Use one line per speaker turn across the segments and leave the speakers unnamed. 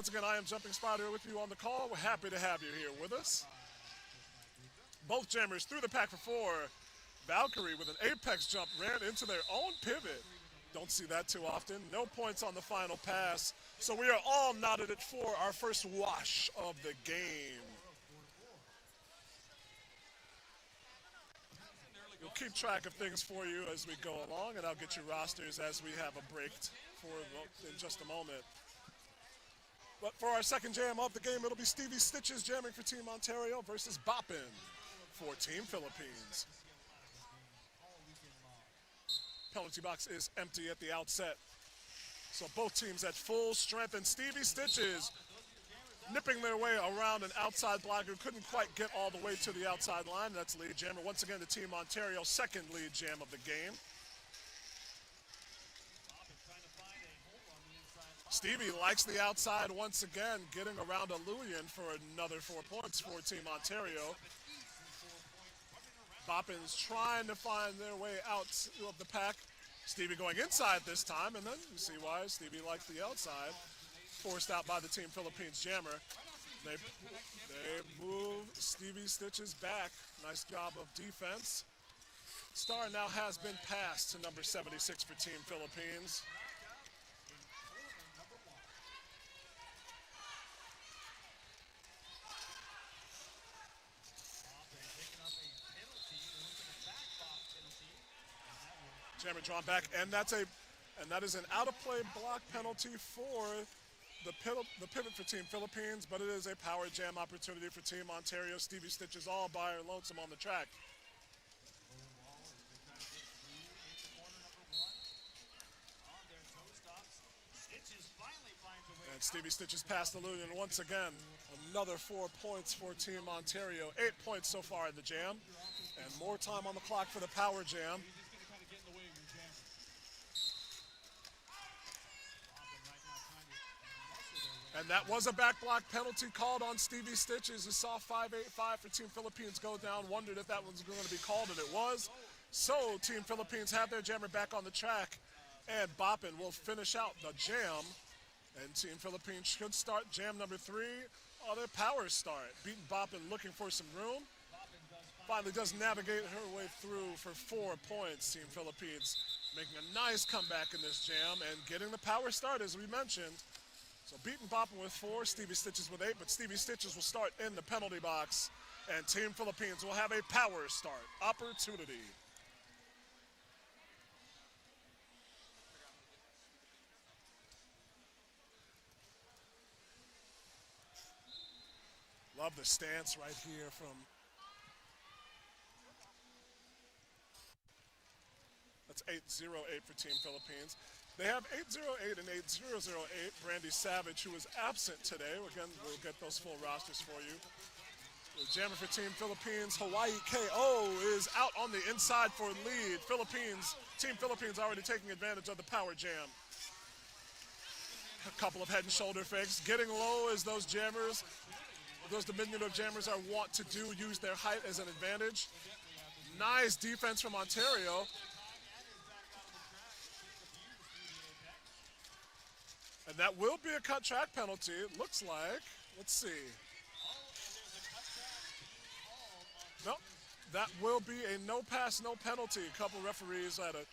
Once again, I am Jumping Spider with you on the call. We're happy to have you here with us. Both jammers through the pack for four. Valkyrie with an apex jump ran into their own pivot. Don't see that too often. No points on the final pass. So we are all knotted at four, our first wash of the game. We'll keep track of things for you as we go along, and I'll get you rosters as we have a break in just a moment. But for our second jam of the game, it'll be Stevie Stitches jamming for Team Ontario versus Boppin for Team Philippines. Penalty box is empty at the outset. So both teams at full strength, and Stevie Stitches nipping their way around an outside blocker. Couldn't quite get all the way to the outside line. That's lead jammer. Once again, the Team Ontario second lead jam of the game. Stevie likes the outside once again, getting around Aluyan for another 4 points for Team Ontario. Boppin's trying to find their way out of the pack. Stevie going inside this time, and then you see why Stevie likes the outside. Forced out by the Team Philippines jammer. They move Stevie Stitches back. Nice job of defense. Star now has been passed to number 76 for Team Philippines. Jammer drawn back, and that is an out-of-play block penalty for the pivot for Team Philippines, but it is a power jam opportunity for Team Ontario. Stevie Stitches all by her lonesome on the track. And Stevie Stitches past the Lulian once again. Another 4 points for Team Ontario. 8 points so far in the jam, and more time on the clock for the power jam. And that was a back block penalty called on Stevie Stitches. You saw 5-8-5 for Team Philippines go down. Wondered if that was going to be called, and it was. So Team Philippines have their jammer back on the track, and Boppin will finish out the jam. And Team Philippines should start jam number 3 on their power start. Beaten Boppin looking for some room. Finally does navigate her way through for 4 points. Team Philippines making a nice comeback in this jam and getting the power start, as we mentioned. So beaten Boppin with 4, Stevie Stitches with 8, but Stevie Stitches will start in the penalty box, and Team Philippines will have a power start opportunity. Love the stance right here from... That's 8-0-8 for Team Philippines. They have 8-0-8 and 8-0-0-8. Brandy Savage, who is absent today. Again, we'll get those full rosters for you. The jammer for Team Philippines, Hawaii KO, is out on the inside for lead. Team Philippines already taking advantage of the power jam. A couple of head and shoulder fakes. Getting low as those jammers, those diminutive jammers are wont to do, use their height as an advantage. Nice defense from Ontario. And that will be a cut track penalty, it looks like. Let's see. No, that will be a no pass, no penalty. A couple referees had a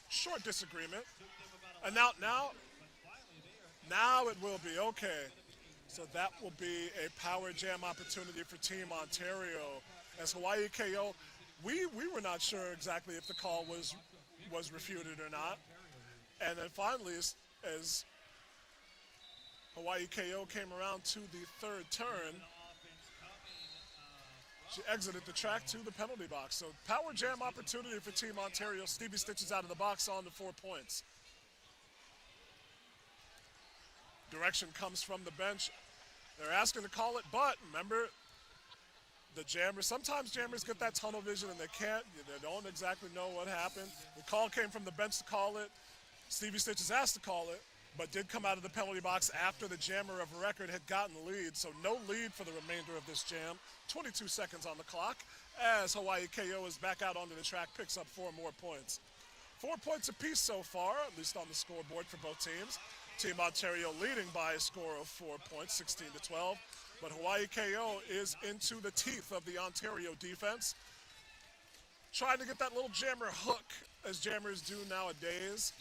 short disagreement. And now it will be, okay. So that will be a power jam opportunity for Team Ontario. As Hawaii KO, we were not sure exactly if the call was refuted or not. And then finally, as Hawaii KO came around to the third turn, she exited the track to the penalty box. So power jam opportunity for Team Ontario. Stevie Stitches out of the box on to 4 points. Direction comes from the bench. They're asking to call it, but remember, the jammers, sometimes jammers get that tunnel vision and they don't exactly know what happened. The call came from the bench to call it. Stevie Stitches asked to call it, but did come out of the penalty box after the jammer of record had gotten the lead. So no lead for the remainder of this jam. 22 seconds on the clock as Hawaii KO is back out onto the track, picks up 4 more points. 4 points apiece so far, at least on the scoreboard for both teams. Team Ontario leading by a score of 4 points, 16 to 12. But Hawaii KO is into the teeth of the Ontario defense, trying to get that little jammer hook, as jammers do nowadays,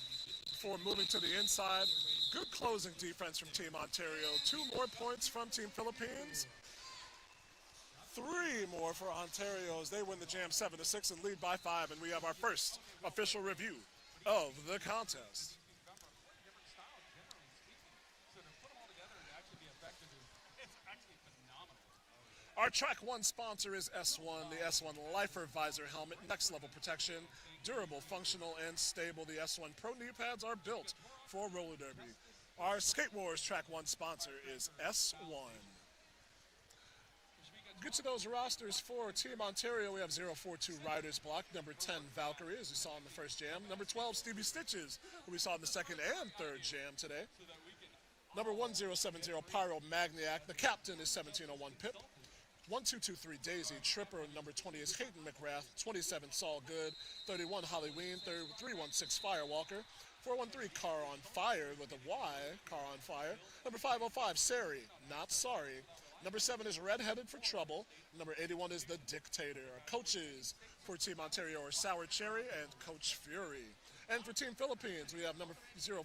before moving to the inside. Good closing defense from Team Ontario. 2 more points from Team Philippines. 3 more for Ontario as they win the jam 7-6 and lead by 5. And we have our first official review of the contest. Our Track 1 sponsor is S1, the S1 Lifer Visor Helmet, next level protection, durable, functional, and stable. The S1 Pro knee pads are built for roller derby. Our Skate Wars Track 1 sponsor is S1. Get to those rosters for Team Ontario. We have 042 Riders Block, number 10 Valkyrie, as we saw in the first jam, number 12 Stevie Stitches, who we saw in the second and third jam today. Number 1070 Pyro Magniac, the captain is 1701 Pip. 1223 Daisy Tripper, number 20 is Hayden McGrath, 27 Saul Good, 31 Halloween, 316 Firewalker, 413 Car on Fire with a Y, Car on Fire, number 505 Sari, Not Sorry, number 7 is Redheaded for Trouble, number 81 is The Dictator. Our coaches for Team Ontario are Sour Cherry and Coach Fury. And for Team Philippines, we have number 050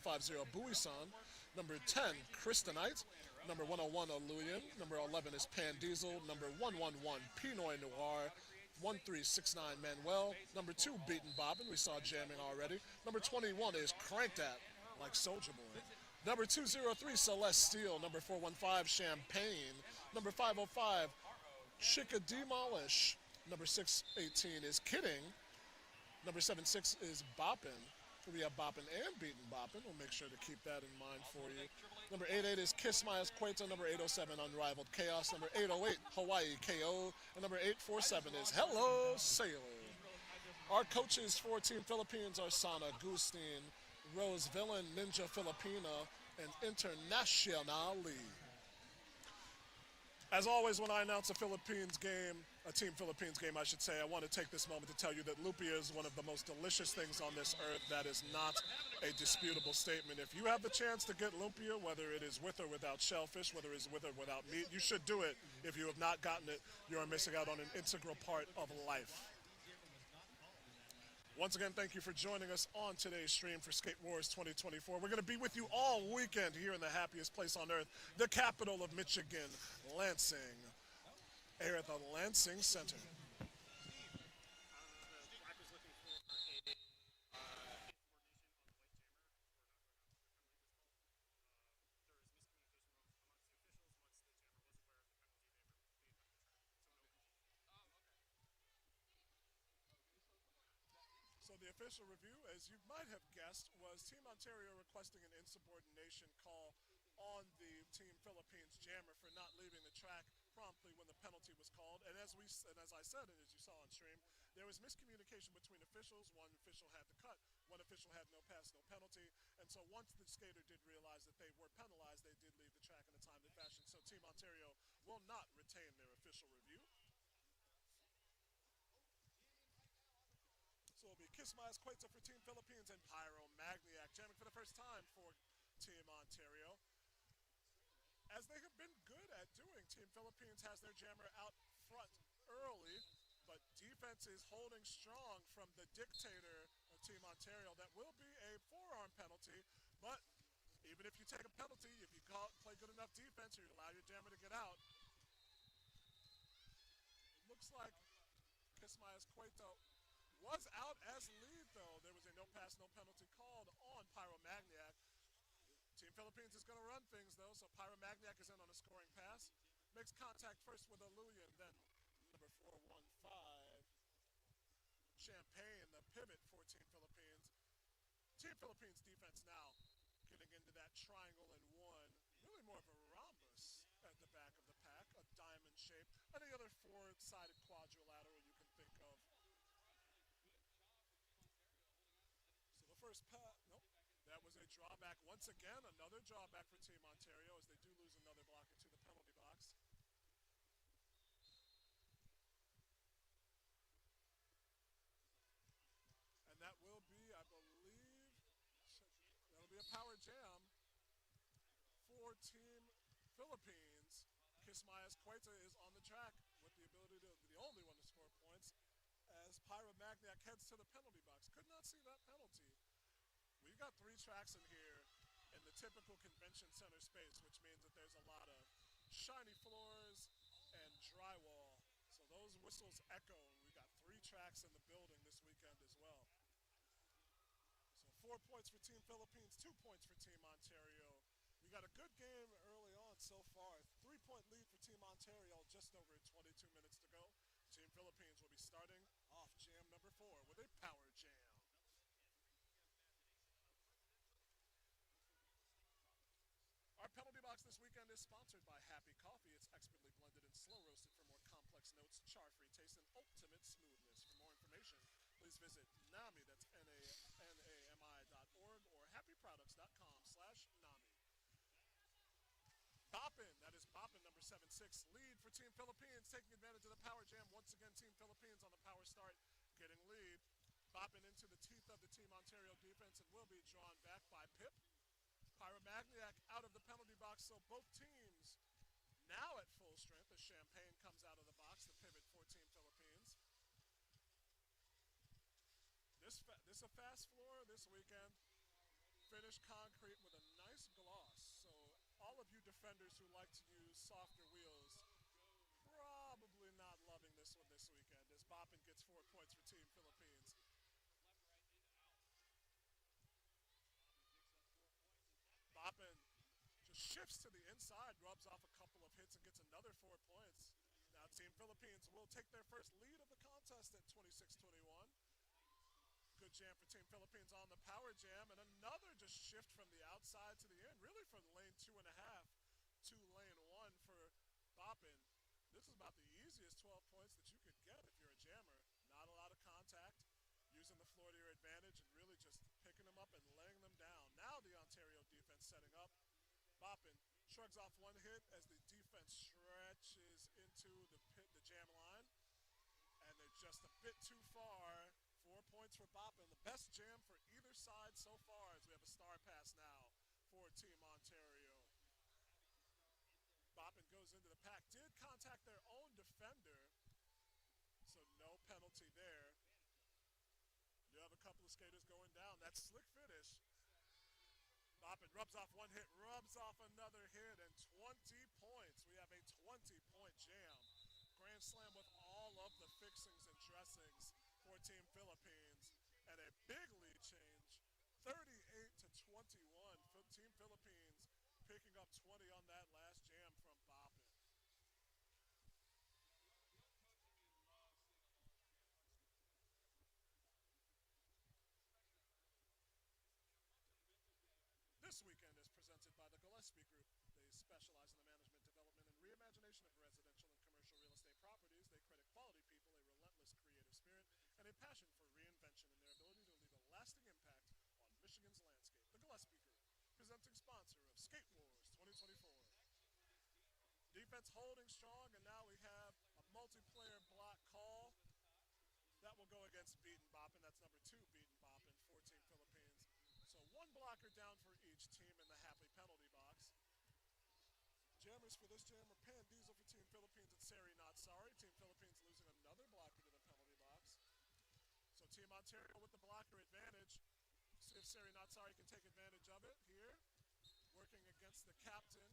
Buisan, number 10 Krystanite, number 101 Aluyan, number 11 is Pan Diesel, number 111 Pinoy Noir, 1369 Manuel, number 2 Beaten Bobbin, we saw jamming already, number 21 is Cranked At, like Soulja Boy, number 203 Celeste Steel, number 415 Champagne, number 505 Chicka Demolish, number 618 is Kidding, number 76 is Boppin'. We have Boppin' and Beaten Boppin'. We'll make sure to keep that in mind for you. Number 88 is Kiss My Escueta. Number 807, Unrivaled Chaos. Number 808, Hawaii KO. And number 847 is Hello Sailor. Our coaches for Team Philippines are Sana Gustin, Rose Villain, Ninja Filipina, and Internationally. As always, when I announce a Philippines game, a Team Philippines game, I should say, I want to take this moment to tell you that lumpia is one of the most delicious things on this earth. That is not a disputable statement. If you have the chance to get lumpia, whether it is with or without shellfish, whether it is with or without meat, you should do it. If you have not gotten it, you are missing out on an integral part of life. Once again, thank you for joining us on today's stream for Skate Wars 2024. We're going to be with you all weekend here in the happiest place on earth, the capital of Michigan, Lansing, here at the Lansing Center. So the official review, as you might have guessed, was Team Ontario requesting an insubordination call on the Team Philippines jammer for not leaving the track promptly when the penalty was called. And as I said, and as you saw on stream, there was miscommunication between officials. One official had the cut, one official had no pass, no penalty. And so once the skater did realize that they were penalized, they did leave the track in a timely fashion. So Team Ontario will not retain their official review. So it'll be Kiss My Escueta for Team Philippines and Pyro Magniac jamming for the first time for Team Ontario. As they have been good at doing, Team Philippines has their jammer out front early, but defense is holding strong from the dictator of Team Ontario. That will be a forearm penalty, but even if you take a penalty, if you play good enough defense, or you allow your jammer to get out, looks like Kiss My Escueta was out as lead, though. There was a no pass, no penalty called on Pyro Magniac. Team Philippines is going to run things, though, so Pyro Magniac is in on a scoring pass. Makes contact first with Aluyan, then number 415. Champagne, the pivot for Team Philippines. Team Philippines defense now getting into that triangle and one. Really more of a rhombus at the back of the pack, a diamond shape. Any other four-sided quadrilateral you can think of. First pass, nope, that was a drawback. Once again, another drawback for Team Ontario as they do lose another block into the penalty box. And that will be, I believe, that'll be a power jam. for Team Philippines, Kismayas Cueta is on the track with the ability to be the only one to score points as Pyromagniac heads to the penalty box. Could not see that penalty. We've got three tracks in here in the typical convention center space, which means that there's a lot of shiny floors and drywall. So those whistles echo. We got three tracks in the building this weekend as well. So 4 points for Team Philippines, 2 points for Team Ontario. We got a good game early on so far. 3-point lead for Team Ontario, just over 22 minutes to go. Team Philippines will be starting off jam number 4 with a power jam. Our penalty box this weekend is sponsored by Happy Coffee. It's expertly blended and slow roasted for more complex notes, char-free taste, and ultimate smoothness. For more information, please visit NAMI, that's NAMI.org, or happyproducts.com/NAMI. Boppin, that is Boppin, number 7-6, lead for Team Philippines, taking advantage of the power jam. Once again, Team Philippines on the power start, getting lead. Boppin into the teeth of the Team Ontario defense and will be drawn back by Pip. Pyromagniac out of the penalty box, so both teams now at full strength as Champagne comes out of the box, the pivot for Team Philippines. This is a fast floor this weekend. Finished concrete with a nice gloss, so all of you defenders who like to use softer wheels, probably not loving this one this weekend as Boppin gets 4 points for Team Philippines. Boppin just shifts to the inside, rubs off a couple of hits and gets another 4 points. Now Team Philippines will take their first lead of the contest at 26-21. Good jam for Team Philippines on the power jam, and another just shift from the outside to the end, really from lane 2.5 to lane 1 for Boppin. This is about the easiest 12 points that you could get if you're a jammer. Not a lot of contact, using the floor to your advantage and really just picking them up and laying them down. Now the Ontario defense setting up. Boppin shrugs off one hit as the defense stretches into the jam line, and they're just a bit too far. 4 points for Boppin. The best jam for either side so far as we have a star pass now for Team Ontario. Boppin goes into the pack. Did contact their own defender, so no penalty there. You have a couple of skaters going down. That slick finish. Boppin rubs off one hit, rubs off another hit, and 20 points. We have a 20-point jam. Grand slam with all of the fixings and dressings for Team Philippines. And a big lead change, 38-21. Team Philippines picking up 20 on that last jam from Boppin. This weekend is presented by the Gillespie Group. They specialize in the management, development, and reimagination of residential and commercial real estate properties. They credit quality people, a relentless creative spirit, and a passion for reinvention in their ability to leave a lasting impact on Michigan's landscape. The Gillespie Group, presenting sponsor of Skate Wars 2024. Defense holding strong, and now we have a multiplayer block call. That will go against Beaten Boppin. That's number 2 Beaten Boppin for Team Philippines. So one blocker down for each team in the Happy penalty box. Jammers for this jam were Pan Diesel for Team Philippines and Sari Not Sorry. Team Philippines losing another blocker to the penalty box. So Team Ontario with the blocker advantage. See if Sari Not Sorry can take advantage of it here. Working against the captain,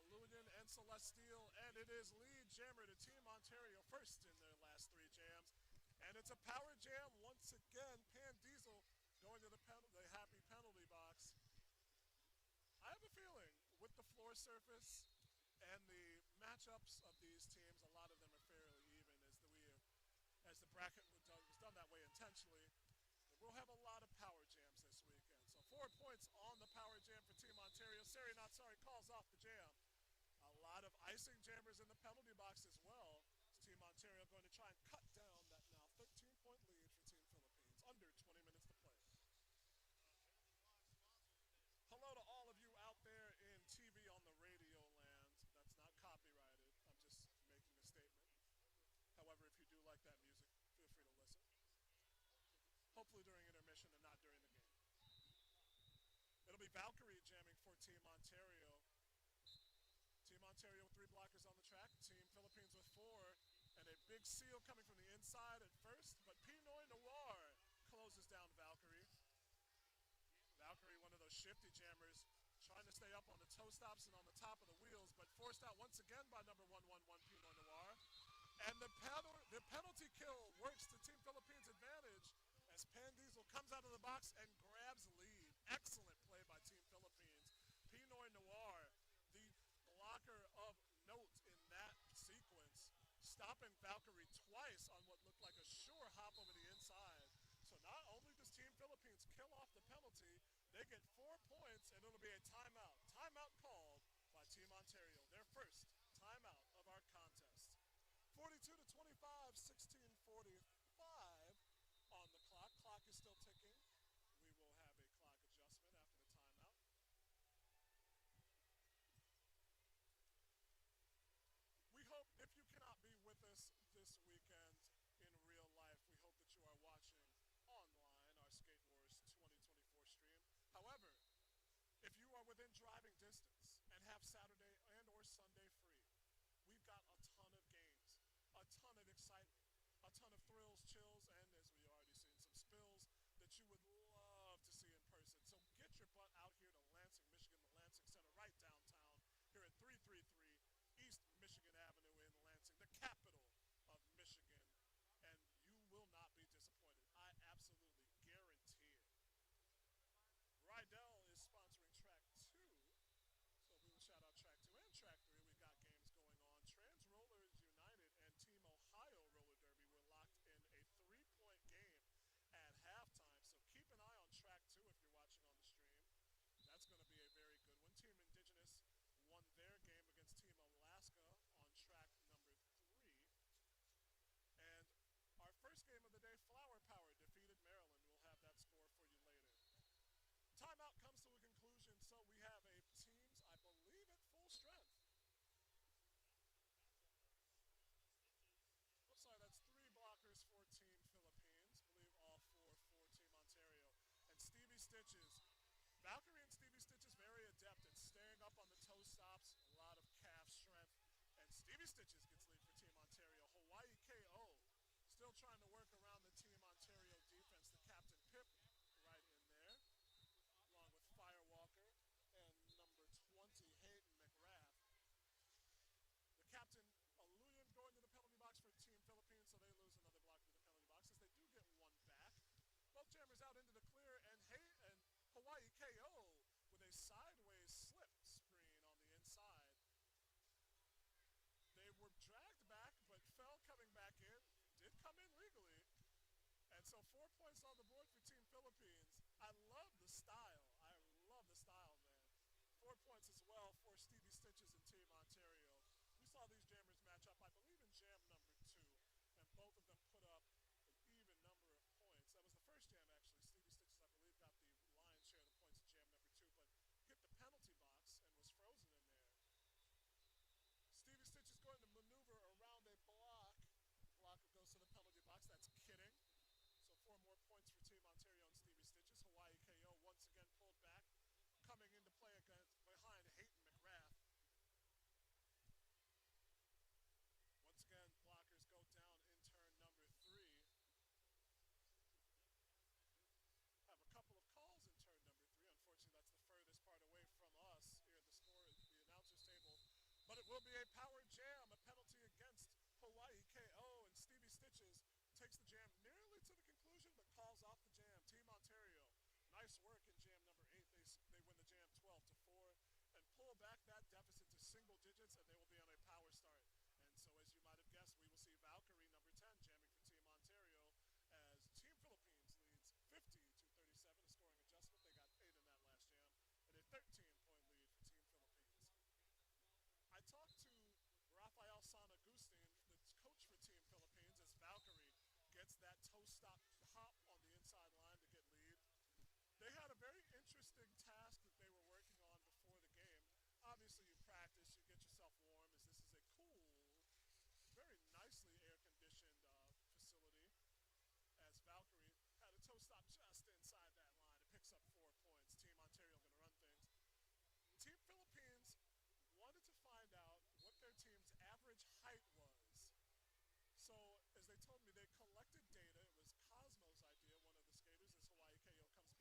Lunin and Celestial, and it is lead jammer to Team Ontario, first in their last 3 jams. And it's a power jam once again. Pan Diesel going to the Happy penalty box. I have a feeling with the floor surface and the matchups of these teams, a lot of them are fairly even as the bracket was done that way intentionally. We'll have a lot of power jams this weekend. So 4 points on the power jam for Team Ontario. Sari Not Sorry calls off the jam. A lot of icing jammers in the penalty box as well. Team Ontario going to try and cut down that now 13-point lead for Team Philippines. Under 20 minutes to play. Hello to all of you out there in TV on the radio land. That's not copyrighted. I'm just making a statement. However, if you do like that music, feel free to listen. Hopefully during intermission and not during the game. It'll be Valkyrie jamming for Team Ontario. Ontario with 3 blockers on the track. Team Philippines with 4. And a big seal coming from the inside at first. But Pinoy Noir closes down Valkyrie. Valkyrie, one of those shifty jammers, trying to stay up on the toe stops and on the top of the wheels, but forced out once again by number 111 Pinoy Noir. And the penalty kill works to Team Philippines' advantage as Pan Diesel comes out of the box and grabs lead. Excellent play by Team Philippines. Pinoy Noir, the blocker of note in that sequence, stopping Valkyrie twice on what looked like a sure hop over the inside. So not only does Team Philippines kill off the penalty, they get 4 points, and it'll be a timeout. Timeout called by Team Ontario, their first timeout of our contest. 42-25, 16:45 on the clock. Clock is still ticking. We will have a clock adjustment after the timeout. We hope, if you cannot be with us this weekend in real life, we hope that you are watching online our Skate Wars 2024 stream. However, if you are within driving distance and have Saturday and or Sunday free, we've got a ton of games, a ton of excitement, a ton of thrills, chills, and as we already seen, some spills that you would love to see in person. So get your butt out here to Lansing, Michigan, the Lansing Center, right downtown, here at 333 East Michigan Avenue in Lansing, the capital of Michigan, and you will not be disappointed. I absolutely guarantee it. Rydell is sponsoring Track 2, so we will shout out Track 2 and Track 3. We've got games going on. Trans Rollers United and Team Ohio Roller Derby were locked in a 3-point game at halftime, so keep an eye on Track 2 if you're watching on the stream. That's going to be a very good one. Team Indigenous won their game against Team Alaska on track number 3. And our first game of the day, Flower Power defeated Maryland. We'll have that score for you later. Timeout comes to a conclusion, so we have a teams, I believe, at full strength. Oh, sorry, that's 3 blockers for Team Philippines. I believe all 4 for Team Ontario. And Stevie Stitches. Valkyrie and Stevie Stitches very adept at staying up on the toe stops, a lot of calf strength. And Stevie Stitches gets lead for Team Ontario. Hawaii KO still trying to work around the Team Ontario defense. The Captain Pip right in there, along with Firewalker and number 20, Hayden McRath. The Captain Aluyan going to the penalty box for Team Philippines, so they lose another block to the penalty box as they do get 1 back. Both jammers out into the clear, and Hawaii KO with a sideways slip screen on the inside. They were dragged back, but fell coming back in. Did come in legally. And so 4 points on the board for Team Philippines. I love the style. I love the style, man. 4 points as well for Stevie Stitches and Team Ontario. We saw these jammers match up, I believe, in jam number 2. And both of them put up an even number of points. That was the first jam, actually. Stevie Stitches, I believe, got the lion's share of the points in jam number 2, but hit the penalty box and was frozen in there. Stevie Stitches going to maneuver around a block. Blocker goes to the penalty box. That's kidding. So 4 more points for Team Ontario and Stevie Stitches. Hawaii KO once again pulled back, coming into play against behind Hayden McRath. Once again, blockers go down in turn number 3. Have a couple of calls in turn number 3. Unfortunately, that's the furthest part away from us here at the score, the announcer's table. But it will be a power jam, a penalty against Hawaii KO, and Stevie Stitches takes the jam nearly to the conclusion, but calls off the jam. Team Ontario, nice work in jam number 8. They win the jam 12-4 and pull back that deficit to single digits, and they will be on a power start. And so, as you might have guessed, we will see Valkyrie number 10 jamming for Team Ontario as Team Philippines leads 50-37, a scoring adjustment. They got 8 in that last jam, and a 13-point lead for Team Philippines. I talked to Rafael San Agustin, the coach for Team Philippines, as Valkyrie gets that toe stop hop on the inside line to get lead. They had a very interesting task that they were working on before the game. Obviously, you practice, you get yourself warm, as this is a cool, very nicely air-conditioned facility. As Valkyrie had a toe stop just inside that line. It picks up 4 points. Team Ontario going to run things. Team Philippines wanted to find out So, as they told me, they collected data. It was Cosmo's idea, one of the skaters, as Hawaii KO comes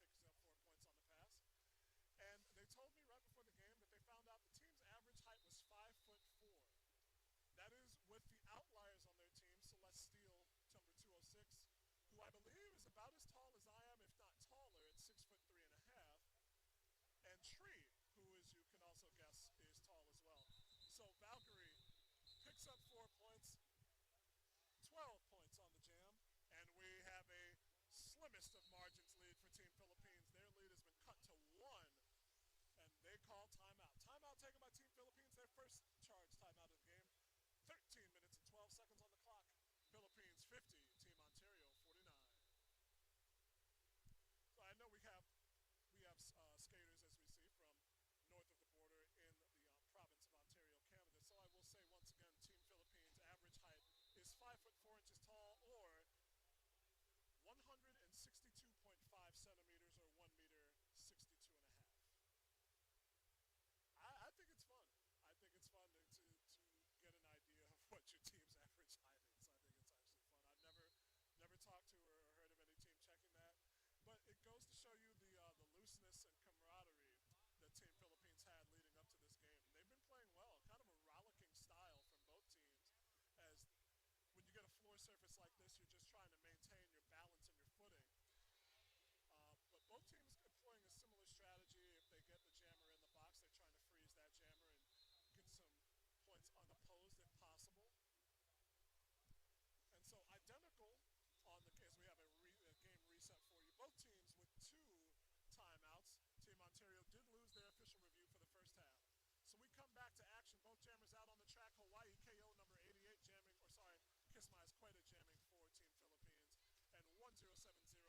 back in. Valkyrie picks up 4 points on the pass. And they told me right before the game that they found out the team's average height was 5'4". That is with the outliers on their team, Celeste Steele, number 206, who I believe is about as tall as I am, if not taller, at 6'3.5". And Tree, who, as you can also guess, is tall as well. So Valkyrie picks up 4 points, 12 points on the jam, and we have a slimmest of margins lead for Team Philippines. Their lead has been cut to 1, and they call timeout. Timeout taken by Team Philippines, their first charge timeout of the game. 13 minutes and 12 seconds on the clock. Philippines 50, Team Ontario 49. So I know we have skaters, as we see, from north of the border in the province of Ontario, Canada. So I will say once again, Team Philippines' average height is 5'4" tall, or 162.5 centimeters, or 1 meter 62.5. I think it's fun. I think it's fun to get an idea of what your team's average height is. I think it's actually fun. I've never talked to or heard of any team checking that. But it goes to show you the looseness and camaraderie that Team Philippines had leading up to this game. They've been playing well, kind of a rollicking style from both teams. As when you get a floor surface like this, you're just trying to maintain your balance and your footing. But both teams employing a similar strategy. If they get the jammer in the box, they're trying to freeze that jammer and get some points unopposed if possible. And so identical on the case, we have a game reset for you. Both teams with 2 timeouts. Team Ontario did lose their official review for the first half. So we come back to action. Both jammers out on the track. Hawaii KO number 88 jamming, Kisma Esqueda jamming for Team Philippines. And 1070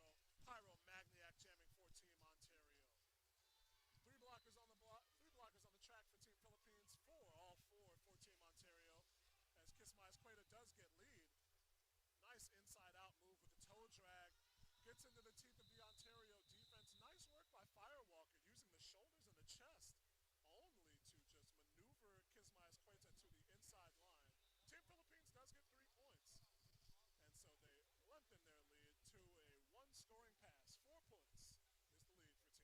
Pyro Magniac jamming for Team Ontario. 3 blockers on the track for Team Philippines. All four for Team Ontario. As Kisma Esqueda does get lead. Nice inside-out move with the toe drag. Gets into the teeth of the Ontario defense. Nice work by Firewalker using the shoulders and the chest only to just maneuver Kisma Esqueda to the inside line. Team Philippines does get 3 points. And so they lengthen their lead to a 1-scoring pass. 4 points is the lead for Team Philippines.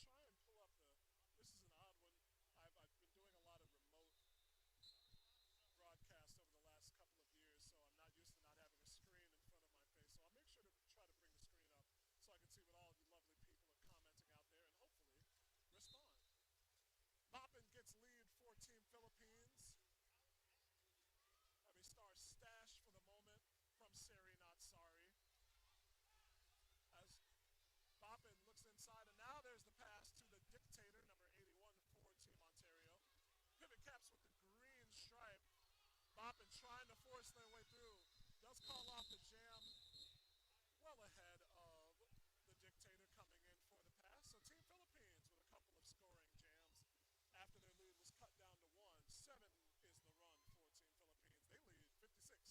I'm going to try and pull up this is an odd one. I've been doing a lot of remote broadcasts over the last couple of years, so I'm not used to not having a screen in front of my face. So I'll make sure to try to bring the screen up so I can see what all of you lovely people are commenting out there and hopefully respond. Boppin gets lead for Team Philippines. Have a star stash for the moment from Sari Not Sorry. As Boppin looks inside, and now there's the pass to the Dictator, number 81 for Team Ontario. Pivot caps with the green stripe. Boppin trying to force their way through. Does call off the jam well ahead of the Dictator coming in for the pass. So Team Philippines with a couple of scoring jams after their lead was cut down to 1. 7 is the run for Team Philippines. They lead 56-49.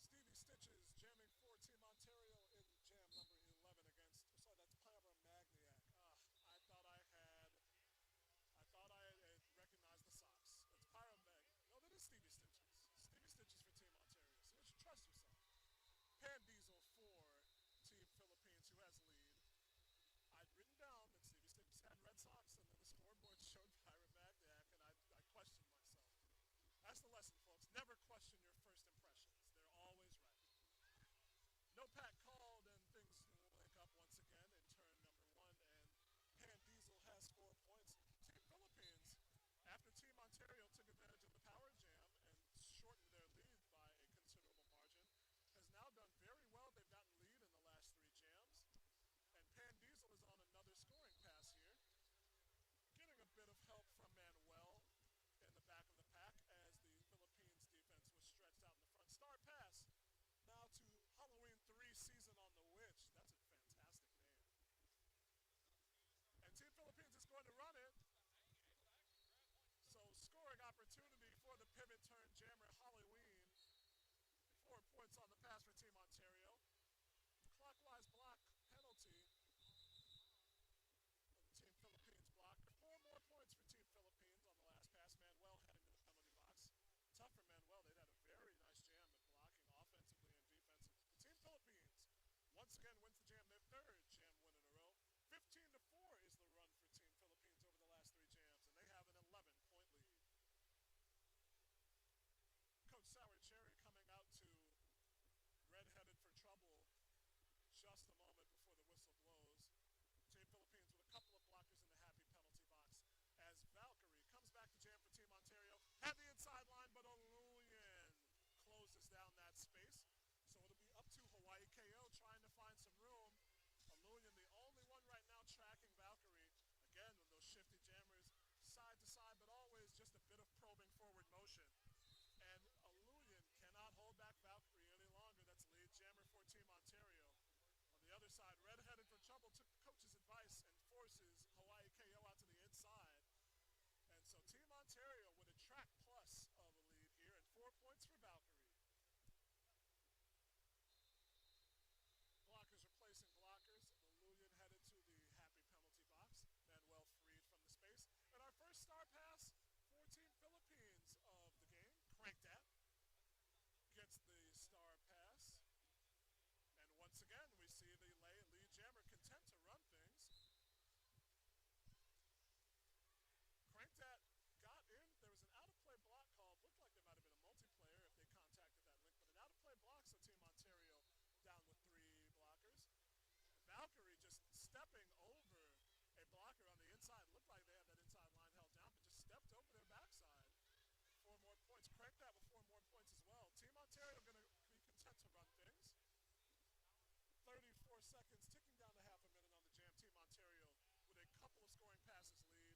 Stevie Stitches jamming for Team Ontario in jam number 11 against, sorry, that's Pyro Magniac. I thought I had recognized the socks. It's Pyro Mag. No, that is Stevie Stitches. Stevie Stitches for Team Ontario. So you should trust yourself. Pan Diesel for Team Philippines, who has lead. I'd written down that Stevie Stitches had red socks, and then the scoreboard showed Pyro Magniac, and I questioned myself. That's the lesson, folks. Never question your first impressions. They're always right. No pack called, and things will link up once again in turn number 1, and Pan Diesel has 4 points. Team Philippines, after Team Ontario took advantage of the power jam and shortened their lead by a considerable margin, has now done very well. They've gotten lead in the last 3 jams, and Pan Diesel is on another scoring pass here, getting a bit of help from Manuel in the back of the pack as the Philippines defense was stretched out in the front. Star pass now to Halloween 3 season again wins the jam, their third jam win in a row. 15-4 is the run for Team Philippines over the last 3 jams, and they have an 11-point lead. Coach Sour Cherry coming out to red-headed for trouble just a moment before the whistle blows. Team Philippines with a couple of blockers in the happy penalty box as Valkyrie comes back to jam for Team Ontario. Had the inside line, but Oluyan closes down that space. So it'll be up to Hawaii KO trying to find some room. Oluyan, the only one right now tracking Valkyrie. Again, with those shifty jammers side to side, but always just a bit of probing forward motion. And Oluyan cannot hold back Valkyrie any longer. That's lead jammer for Team Ontario. On the other side, red-headed for trouble took the coach's advice and forces Hawaii KO out to the inside. And so Team Ontario with a track plus of a lead here and 4 points for Valkyrie. Blockers replacing blockers. Oluyan headed to the happy penalty box. Manuel freed from the space. And our first star pass for Team Philippines of the game. Cranked at. Gets the star pass. And once again, we see the lead jammer content to run things. Cranked at got in. There was an out-of-play block called. Looked like there might have been a multiplayer if they contacted that link. But an out-of-play block, so Team Ontario down with 3 blockers. Valkyrie just stepping over a blocker on the inside. Looked like they had that inside line held down, but just stepped over their backside. 4 more points. Cranked that with 4 more points as well. Team Ontario going to be content to run things. 34 seconds, ticking down to half a minute on the jam. Team Ontario with a couple of scoring passes lead.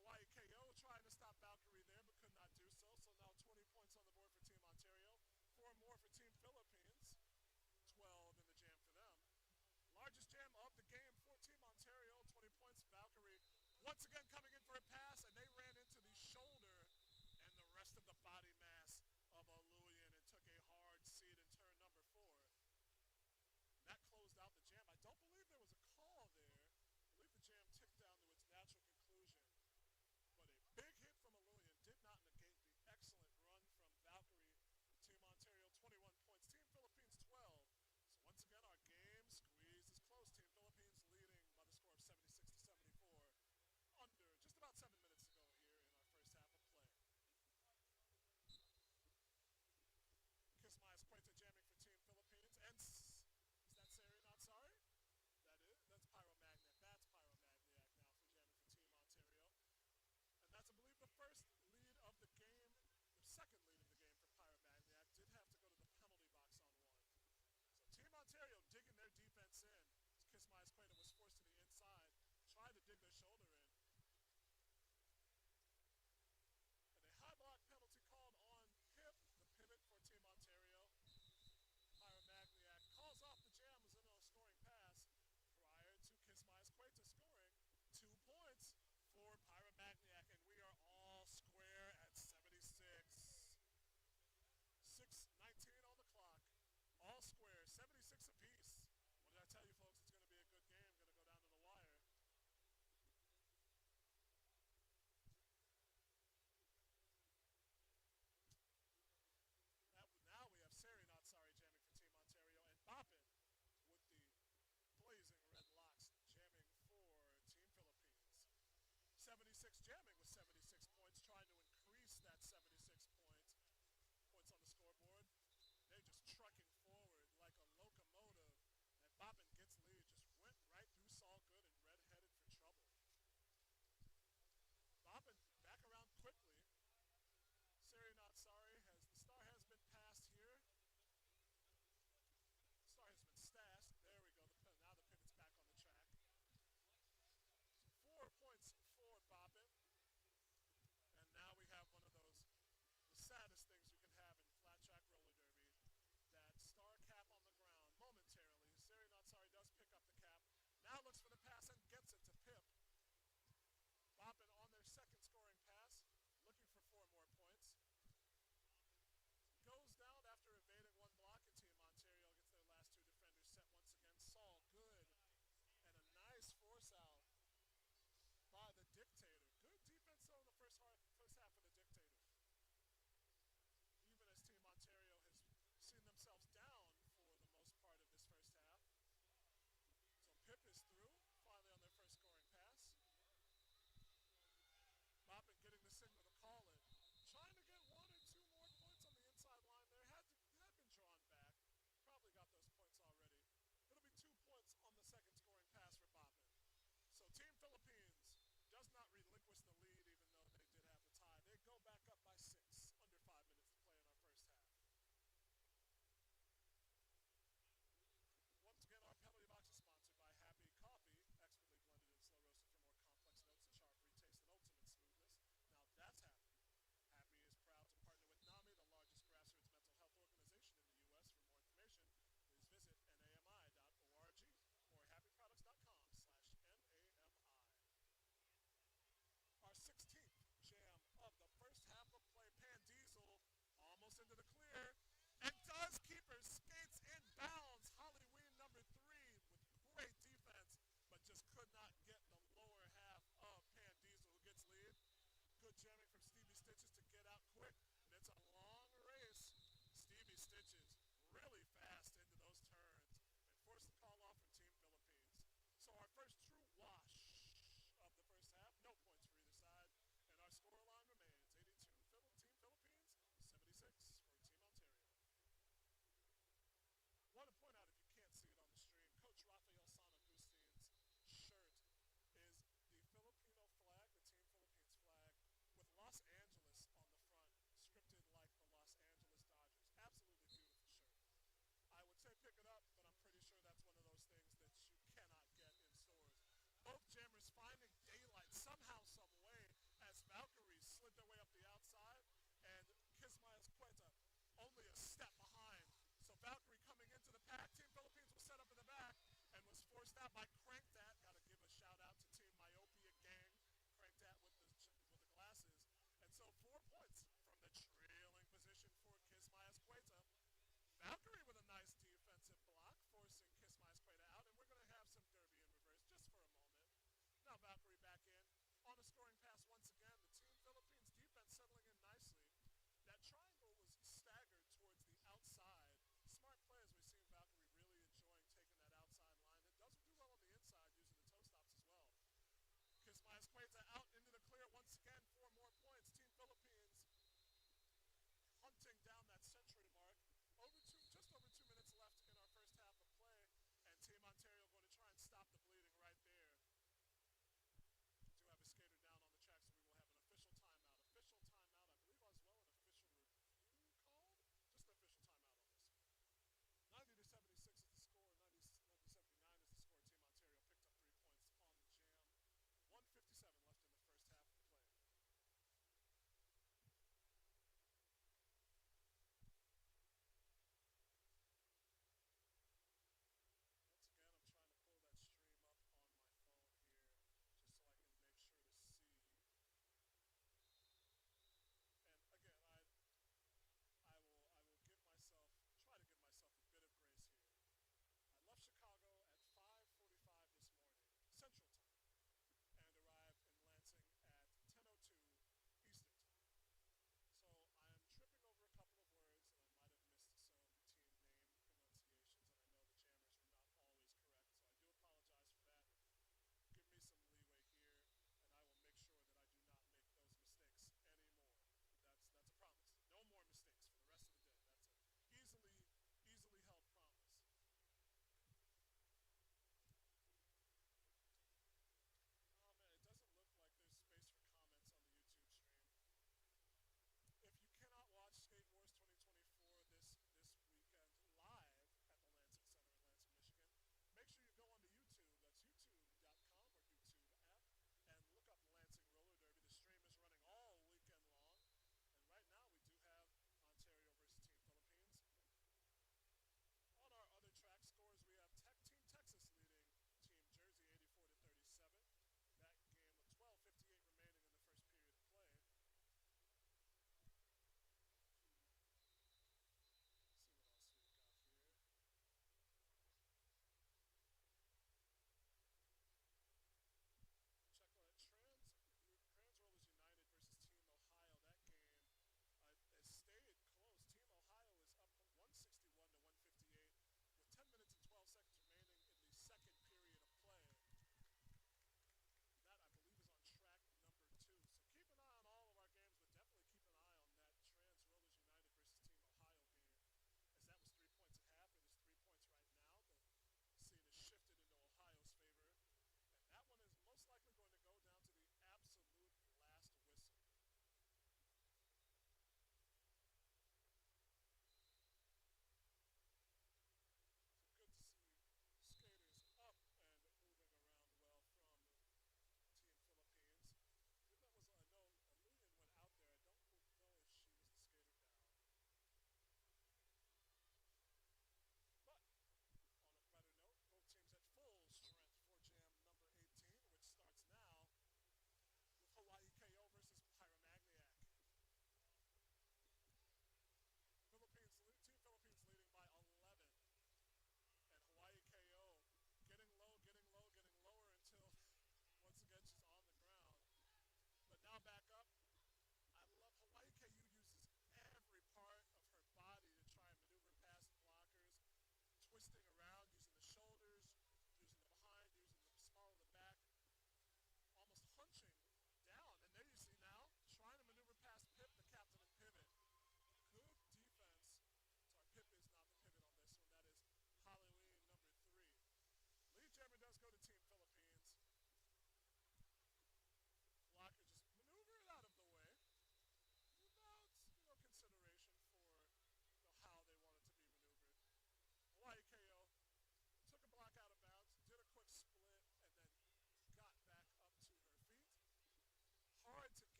Hawaii KO trying to stop Valkyrie there, but could not do so. So now 20 points on the board for Team Ontario. 4 more for Team Philippines. 12 in the jam for them. Largest jam of the game for Team Ontario. 20 points. Valkyrie once again coming in for a pass, and they ran into the shoulder and the rest of the body mass of Oluyan and took a hard seat in turn number 4. That closed out the jam. I don't believe there was a call there. I believe the jam ticked down to its natural conclusion. But a big hit from Oluyan did not negate the excellent run from Valkyrie. Team Ontario 21 points. Team Philippines 12. So once again, our game squeeze is close. Team Philippines leading by the score of 76-74. Under just about 7 minutes to go here in our first half of play. Kismais Cueta jamming for Team Philippines. And is that Sari not sorry? That is. That's Pyromagniac. That's Pyromagniac now for jamming for Team Ontario. And that's, I believe, the first lead of the game. The second lead of the game for Pyromagniac. Did have to go to the penalty box on one. So Team Ontario digging their defense in. Kismais Cueta was forced to the inside. Tried to dig their shoulder in. And a high block penalty called on Pip, the pivot for Team Ontario. Pyromagniac calls off the jam as in a scoring pass prior to Kismais Cueta scoring 2 points for Pyromagniac, and we are all square at 76. 6:19 on the clock. All square, 76 apiece. What did I tell you, folks? It's going to be a good game. Going to go down to the wire.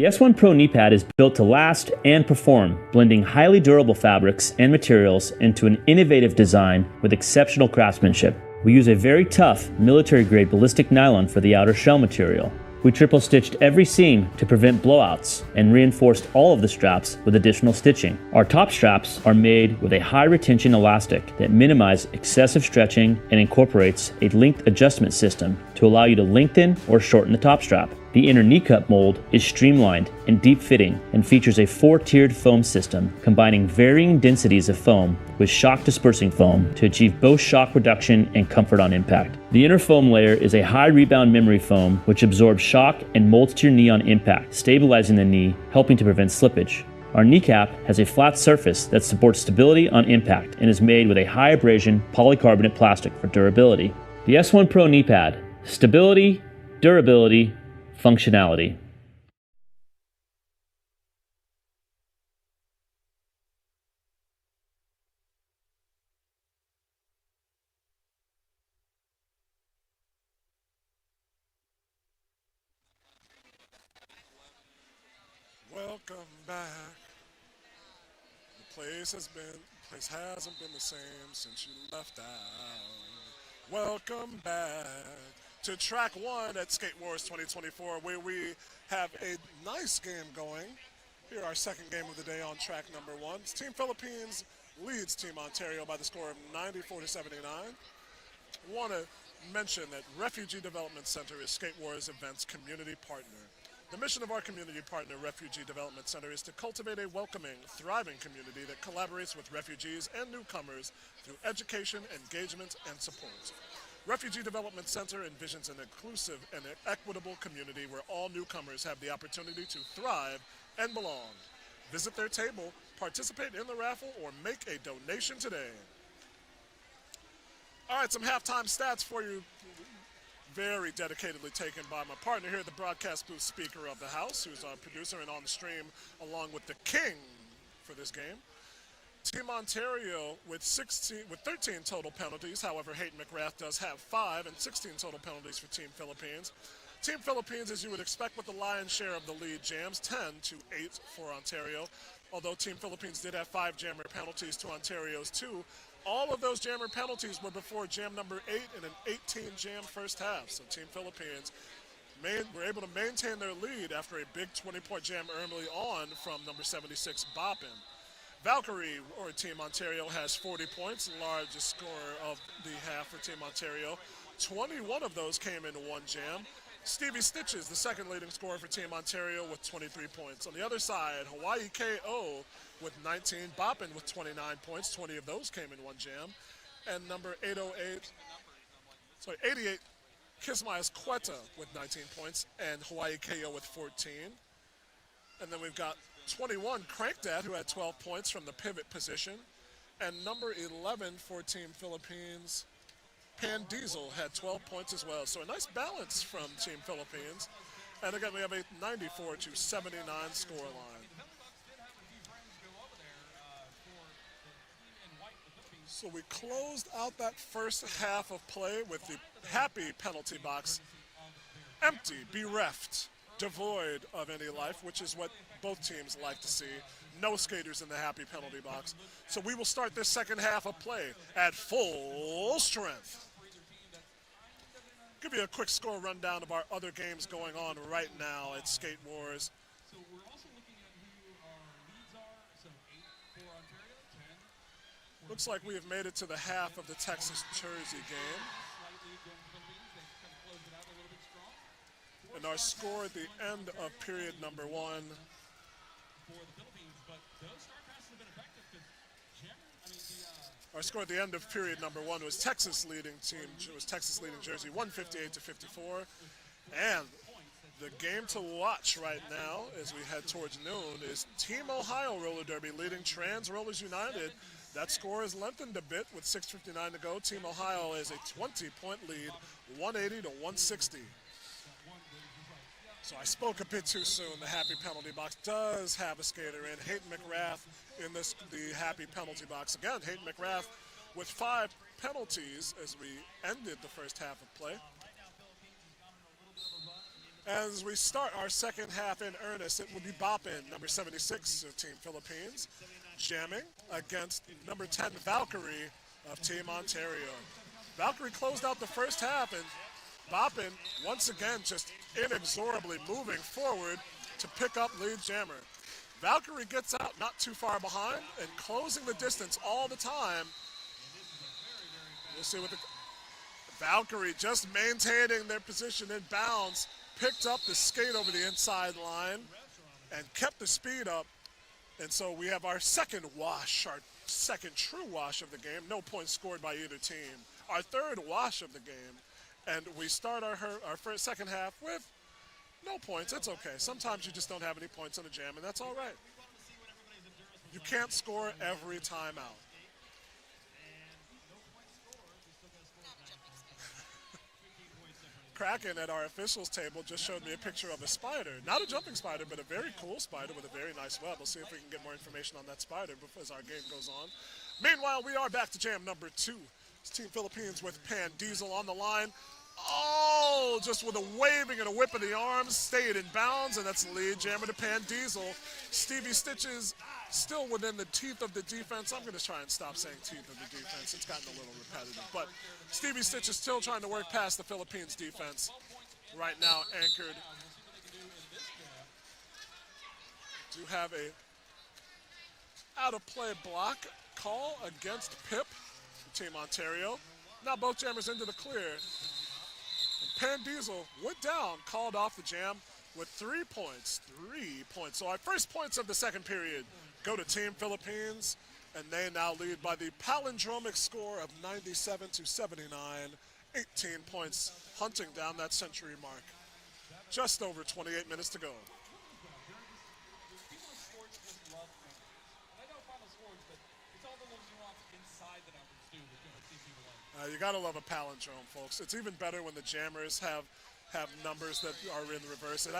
The S1 Pro knee pad is built to last and perform, blending highly durable fabrics and materials into an innovative design with exceptional craftsmanship. We use a very tough, military-grade ballistic nylon for the outer shell material. We triple-stitched every seam to prevent blowouts and reinforced all of the straps with additional stitching. Our top straps are made with a high-retention elastic that minimizes excessive stretching and incorporates a length adjustment system to allow you to lengthen or shorten the top strap. The inner knee cup mold is streamlined and deep-fitting and features a 4-tiered foam system combining varying densities of foam with shock-dispersing foam to achieve both shock reduction and comfort on impact. The inner foam layer is a high-rebound memory foam which absorbs shock and molds to your knee on impact, stabilizing the knee, helping to prevent slippage. Our kneecap has a flat surface that supports stability on impact and is made with a high abrasion polycarbonate plastic for durability. The S1 Pro knee pad: stability, durability, functionality.
Welcome back. The place hasn't been the same since you left out. Welcome back to track 1 at Skate Wars 2024, where we have a nice game going. Here, our second game of the day on track number 1. Team Philippines leads Team Ontario by the score of 94-79. Want to mention that Refugee Development Center is Skate Wars event's community partner. The mission of our community partner, Refugee Development Center, is to cultivate a welcoming, thriving community that collaborates with refugees and newcomers through education, engagement, and support. Refugee Development Center envisions an inclusive and equitable community where all newcomers have the opportunity to thrive and belong. Visit their table, participate in the raffle, or make a donation today. All right, some halftime stats for you. Very dedicatedly taken by my partner here, the broadcast booth speaker of the house, who's our producer and on the stream, along with the king for this game. Team Ontario with 13 total penalties. However, Hayden McGrath does have 5 and 16 total penalties for Team Philippines. Team Philippines, as you would expect with the lion's share of the lead jams, 10-8 for Ontario. Although Team Philippines did have 5 jammer penalties to Ontario's 2, all of those jammer penalties were before jam number 8 in an 18-jam first half. So Team Philippines were able to maintain their lead after a big 20-point jam early on from number 76, Boppin. Valkyrie, or Team Ontario, has 40 points, largest scorer of the half for Team Ontario. 21 of those came in one jam. Stevie Stitches, the second leading scorer for Team Ontario, with 23 points. On the other side, Hawaii KO with 19, Boppin with 29 points. 20 of those came in one jam. And number 88, Kismayas Quetta with 19 points, and Hawaii KO with 14. And then we've got 21, Crankdad, who had 12 points from the pivot position. And number 11 for Team Philippines, Pan Diesel, had 12 points as well. So a nice balance from Team Philippines. And again, we have a 94-79 scoreline. So we closed out that first half of play with the happy penalty box empty, bereft, devoid of any life, which is what both teams like to see. No skaters in the happy penalty box. So we will start this second half of play at full strength. Give you a quick score rundown of our other games going on right now at Skate Wars.
So we're also looking at who our leads are. So 8 for Ontario, 10.
Looks like we have made it to the half of the Texas-Jersey game.
Slightly going for the Philippines. They kind of closed it out a little bit strong.
And our score at the end of period number 1.
For the Philippines, but those star passes have been effective because
Our score at the end of period number 1 was Texas leading Jersey 158-54. And the game to watch right now as we head towards noon is Team Ohio Roller Derby leading Trans Rollers United. That score is lengthened a bit with 6:59 to go. Team Ohio has a 20-point lead, 180-160. So I spoke a bit too soon. The happy penalty box does have a skater in. Hayden McGrath in the happy penalty box. Again, Hayden McGrath with 5 penalties as we ended the first half of play. As we start our second half in earnest, it will be Boppin, number 76 of Team Philippines, jamming against number 10 Valkyrie of Team Ontario. Valkyrie closed out the first half, and Boppin once again just inexorably moving forward to pick up lead jammer. Valkyrie gets out not too far behind and closing the distance all the time. We'll see what the Valkyrie just maintaining their position in bounds, picked up the skate over the inside line and kept the speed up. And so we have our second wash, our second true wash of the game. No points scored by either team. Our third wash of the game. And we start our first second half with no points. It's okay. Sometimes you just don't have any points on a jam, and that's all right. You can't score every time out. Kraken at our officials table just showed me a picture of a spider. Not a jumping spider, but a very cool spider with a very nice web. We'll see if we can get more information on that spider as our game goes on. Meanwhile, we are back to jam number 2. It's Team Philippines with Pan Diesel on the line. Oh, just with a waving and a whip of the arms, stayed in bounds, and that's the lead jammer to Pan Diesel. Stevie Stitches still within the teeth of the defense. I'm going to try and stop saying teeth of the defense. It's gotten a little repetitive. But Stevie Stitch is still trying to work past the Philippines defense. Right now anchored. Do have a out-of-play block call against Pip, Team Ontario. Now both jammers into the clear. And Pan Diesel went down, called off the jam with 3 points. 3 points. So our first points of the second period go to Team Philippines, and they now lead by the palindromic score of 97-79. 18 points, hunting down that century mark. Just over 28 minutes to go. You gotta love a palindrome, folks. It's even better when the jammers have numbers that are in reverse. It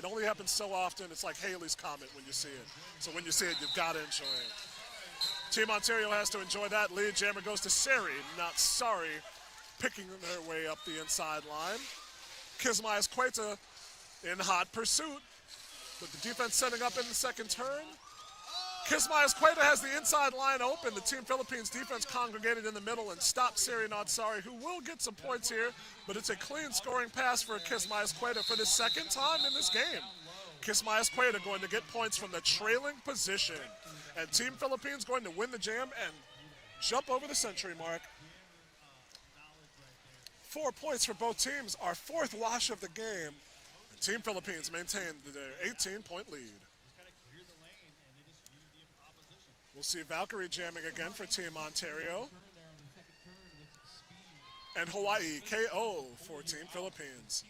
only happens so often. It's like Halley's Comet when you see it. So when you see it, you've got to enjoy it. Team Ontario has to enjoy that. Lead jammer goes to Sari, not sorry, picking their way up the inside line. Kismayas Queta in hot pursuit, with the defense setting up in the second turn. Kismayas Queta has the inside line open. The Team Philippines defense congregated in the middle and stopped Sari Nadsari, who will get some points here, but it's a clean scoring pass for Kismayas Queta for the second time in this game. Kismayas Queta going to get points from the trailing position. And Team Philippines going to win the jam and jump over the century mark. 4 points for both teams, our fourth wash of the game. And Team Philippines maintained their 18-point lead. We'll see Valkyrie jamming again for Team Ontario. And Hawaii KO for Team Philippines.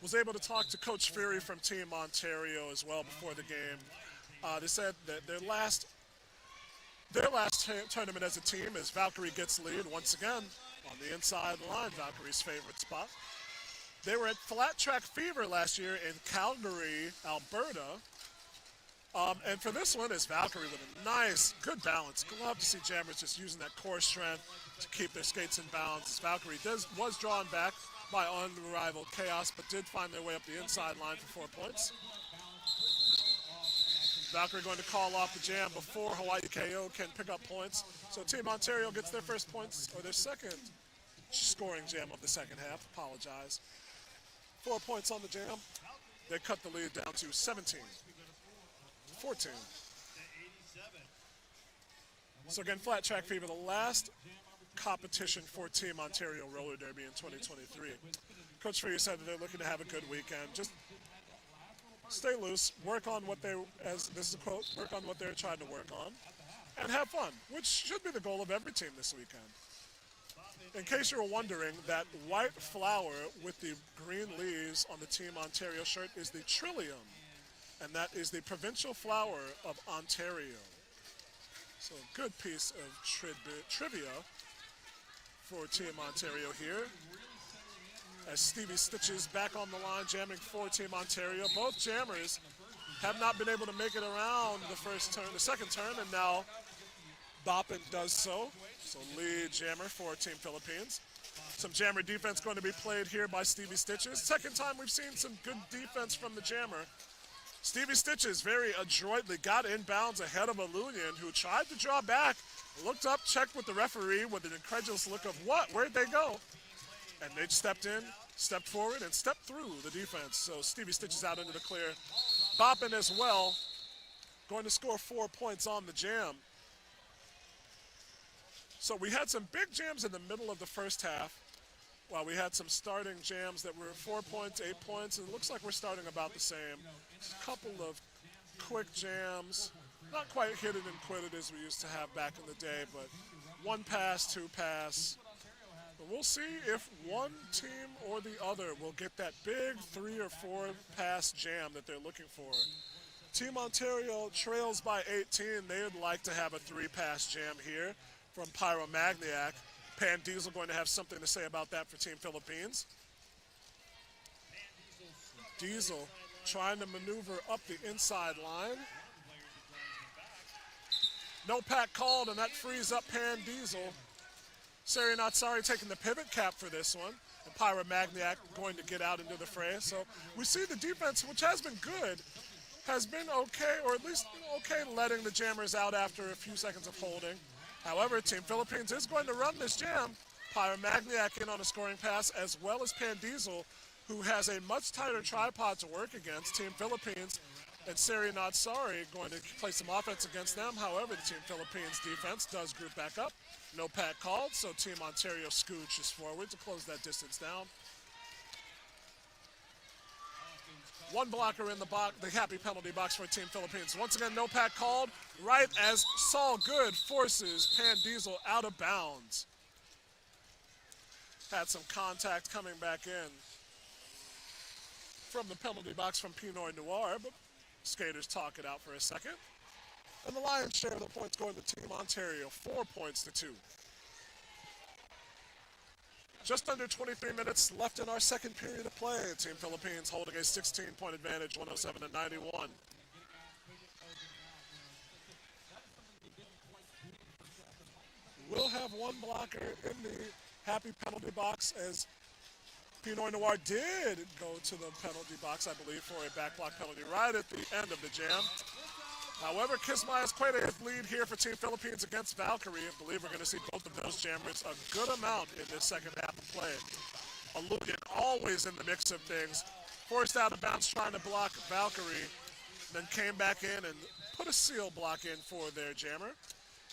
Was able to talk to Coach Fury from Team Ontario as well before the game. They said that their last tournament as a team is Valkyrie gets lead once again on the inside line, Valkyrie's favorite spot. They were at Flat Track Fever last year in Calgary, Alberta. And for this one, is Valkyrie with a nice, good balance. Love to see jammers just using that core strength to keep their skates in bounds. As Valkyrie was drawn back by unrivaled Chaos, but did find their way up the inside line for 4 points. Valkyrie going to call off the jam before Hawaii KO can pick up points. So Team Ontario gets their first points, or their second scoring jam of the second half. Apologize. 4 points on the jam. They cut the lead down to 17. 14. So again, Flat Track Fever, the last competition for Team Ontario Roller Derby in 2023. Coach Fury said that they're looking to have a good weekend. Just stay loose, work on what they, as this is a quote, work on what they're trying to work on, and have fun, which should be the goal of every team this weekend. In case you were wondering, that white flower with the green leaves on the Team Ontario shirt is the Trillium. And that is the provincial flower of Ontario. So a good piece of trivia for Team Ontario here. As Stevie Stitches back on the line, jamming for Team Ontario. Both jammers have not been able to make it around the second turn, and now Boppin does so. So lead jammer for Team Philippines. Some Jammer defense going to be played here by Stevie Stitches. Second time we've seen some good defense from the Jammer. Stevie Stitches very adroitly got inbounds ahead of Alulian, who tried to draw back, looked up, checked with the referee with an incredulous look of what? Where'd they go? And they stepped in, stepped forward, and stepped through the defense. So Stevie Stitches out into the clear. Boppin as well, going to score 4 points on the jam. So we had some big jams in the middle of the first half, while we had some starting jams that were 4 points, 8 points, and it looks like we're starting about the same. Just a couple of quick jams, not quite hit it and quit it as we used to have back in the day, but 1 pass, 2 pass. But we'll see if one team or the other will get that big 3 or 4 pass jam that they're looking for. Team Ontario trails by 18. They would like to have a 3-pass jam here from Pyromagniac. Pan Diesel going to have something to say about that for Team Philippines. Diesel trying to maneuver up the inside line. No pack called, and that frees up Pan Diesel. Sari Natsari taking the pivot cap for this one. And Pyromagniac going to get out into the fray. So we see the defense, which has been good, has been okay, or at least okay letting the Jammers out after a few seconds of holding. However, Team Philippines is going to run this jam. Pyromagniac in on a scoring pass, as well as Pan Diesel, who has a much tighter tripod to work against. Team Philippines and Sari Natsari going to play some offense against them. However, the Team Philippines defense does group back up. No pack called, so Team Ontario scooches forward to close that distance down. One blocker in the box, the happy penalty box for Team Philippines. Once again, no pack called, right as Saul Good forces Pan Diesel out of bounds. Had some contact coming back in from the penalty box from Pinoy Noir, but skaters talk it out for a second. And the lion's share of the points going to Team Ontario, 4 points to 2. Just under 23 minutes left in our second period of play. Team Philippines holding a 16-point advantage, 107-91. We'll have one blocker in the happy penalty box, as Pinoy Noir did go to the penalty box, I believe, for a back block penalty right at the end of the jam. However, Kismaya's quite a lead here for Team Philippines against Valkyrie. I believe we're going to see both of those jammers a good amount in this second half of play. Alulian always in the mix of things. Forced out of bounds trying to block Valkyrie, then came back in and put a seal block in for their jammer.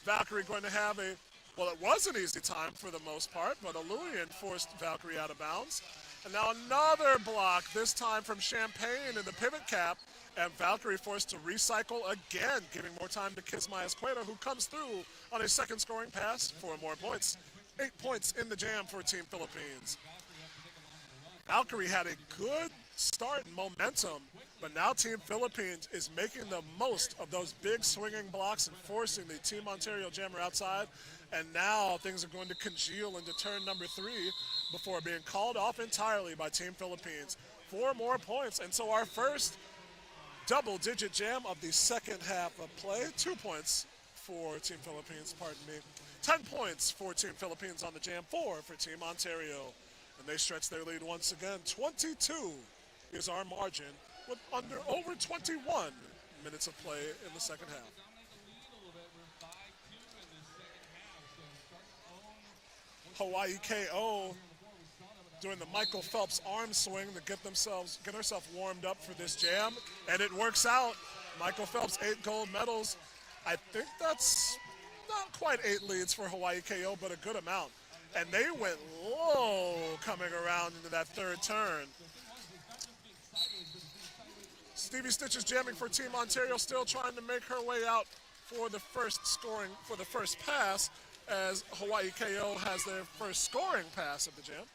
Valkyrie going to have a, well, it was an easy time for the most part, but Alulian forced Valkyrie out of bounds. And now another block, this time from Champagne in the pivot cap. And Valkyrie forced to recycle again, giving more time to Kismaya's Cueto, who comes through on a second scoring pass for more points. 8 points in the jam for Team Philippines. Valkyrie had a good start and momentum, but now Team Philippines is making the most of those big swinging blocks and forcing the Team Ontario jammer outside. And now things are going to congeal into turn number 3 before being called off entirely by Team Philippines. 4 more points, and so our first double-digit jam of the second half of play. 2 points for Team Philippines, pardon me. 10 points for Team Philippines on the jam, 4 for Team Ontario. And they stretch their lead once again. 22 is our margin, with under over 21 minutes of play in the second half. Hawaii KO doing the Michael Phelps arm swing to get herself warmed up for this jam, and it works out. Michael Phelps, 8 gold medals. I think that's not quite 8 leads for Hawaii KO, but a good amount. And they went low coming around into that third turn. Stevie Stitches jamming for Team Ontario, still trying to make her way out for the first scoring, for the first pass, as Hawaii KO has their first scoring pass of the jam.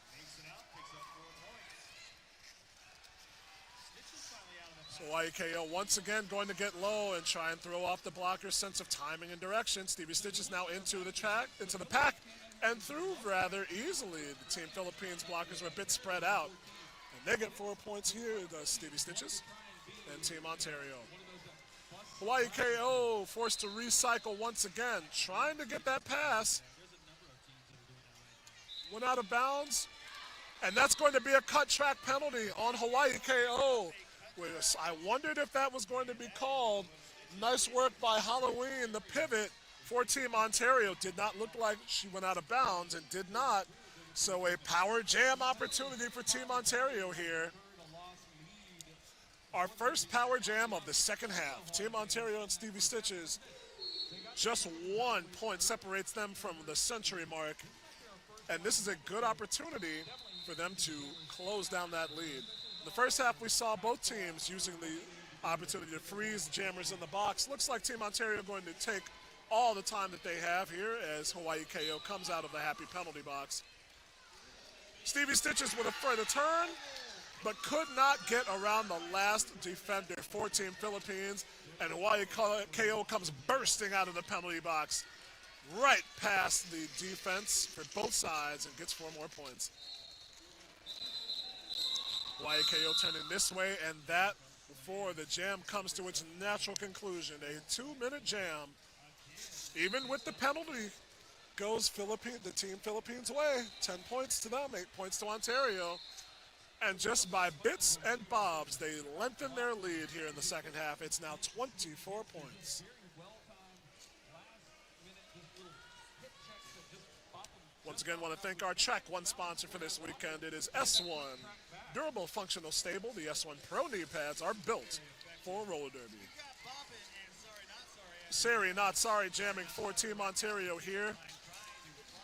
So Hawaii KO once again going to get low and try and throw off the blocker's sense of timing and direction. Stevie Stitches now into the pack, and through rather easily. The Team Philippines blockers were a bit spread out. And they get 4 points here, does Stevie Stitches and Team Ontario. Hawaii KO forced to recycle once again, trying to get that pass. went out of bounds. And that's going to be a cut track penalty on Hawaii KO. I wondered if that was going to be called. Nice work by Halloween, the pivot for Team Ontario. Did not look like she went out of bounds and did not. So a power jam opportunity for Team Ontario here. Our first power jam of the second half. Team Ontario and Stevie Stitches, just 1 point separates them from the century mark. And this is a good opportunity for them to close down that lead. In the first half, we saw both teams using the opportunity to freeze jammers in the box. Looks like Team Ontario going to take all the time that they have here as Hawaii KO comes out of the happy penalty box. Stevie Stitches with a further turn, but could not get around the last defender for Team Philippines, and Hawaii KO comes bursting out of the penalty box, right past the defense for both sides, and gets 4 more points. Hawaii KO turning this way, and that before the jam comes to its natural conclusion. A 2-minute jam, even with the penalty, goes the Team Philippines' way. 10 points to them, 8 points to Ontario. And just by bits and bobs, they lengthen their lead here in the second half. It's now 24 points. Once again, want to thank our Track One sponsor for this weekend. It is S1. Durable, functional, stable. The S1 Pro knee pads are built for roller derby. Sari, not sorry, jamming for Team Ontario here.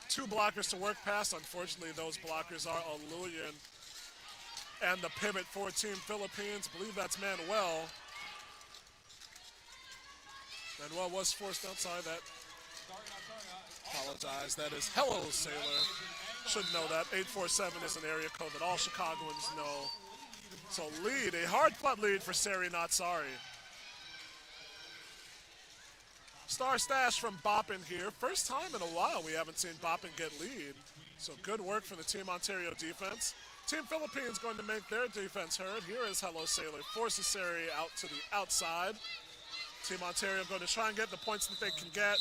2 blockers to work past. Unfortunately, those blockers are Alulian. And the pivot for Team Philippines, I believe that's Manuel. Manuel was forced outside that. Apologize, that is Hello Sailor. Should know that. 847 is an area code that all Chicagoans know. So lead, a hard-fought lead for Sari Not Sorry. Star stash from Boppin here. First time in a while we haven't seen Boppin get lead. So good work from the Team Ontario defense. Team Philippines going to make their defense heard. Here is Hello Sailor. Forces Sari out to the outside. Team Ontario going to try and get the points that they can get.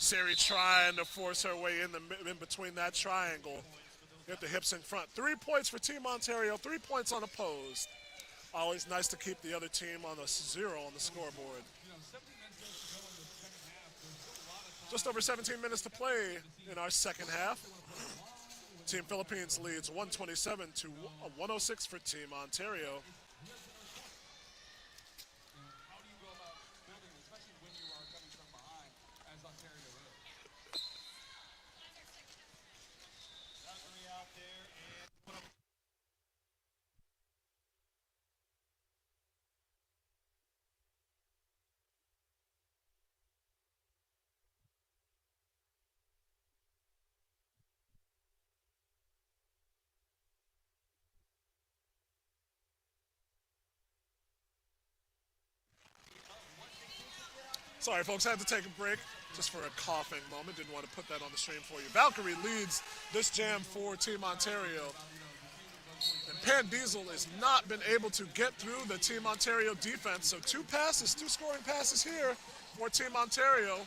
Sari trying to force her way in between that triangle. Get the hips in front. 3 points for Team Ontario, 3 points unopposed. Always nice to keep the other team on a 0 on the scoreboard. Just over 17 minutes to play in our second half. Team Philippines leads 127 to 106 for Team Ontario.
How do you go about building, especially when you are coming from behind, as Ontario is?
Sorry, folks, I had to take a break just for a coughing moment. Didn't want to put that on the stream for you. Valkyrie leads this jam for Team Ontario. And Pan Diesel has not been able to get through the Team Ontario defense. So 2 scoring passes here for Team Ontario.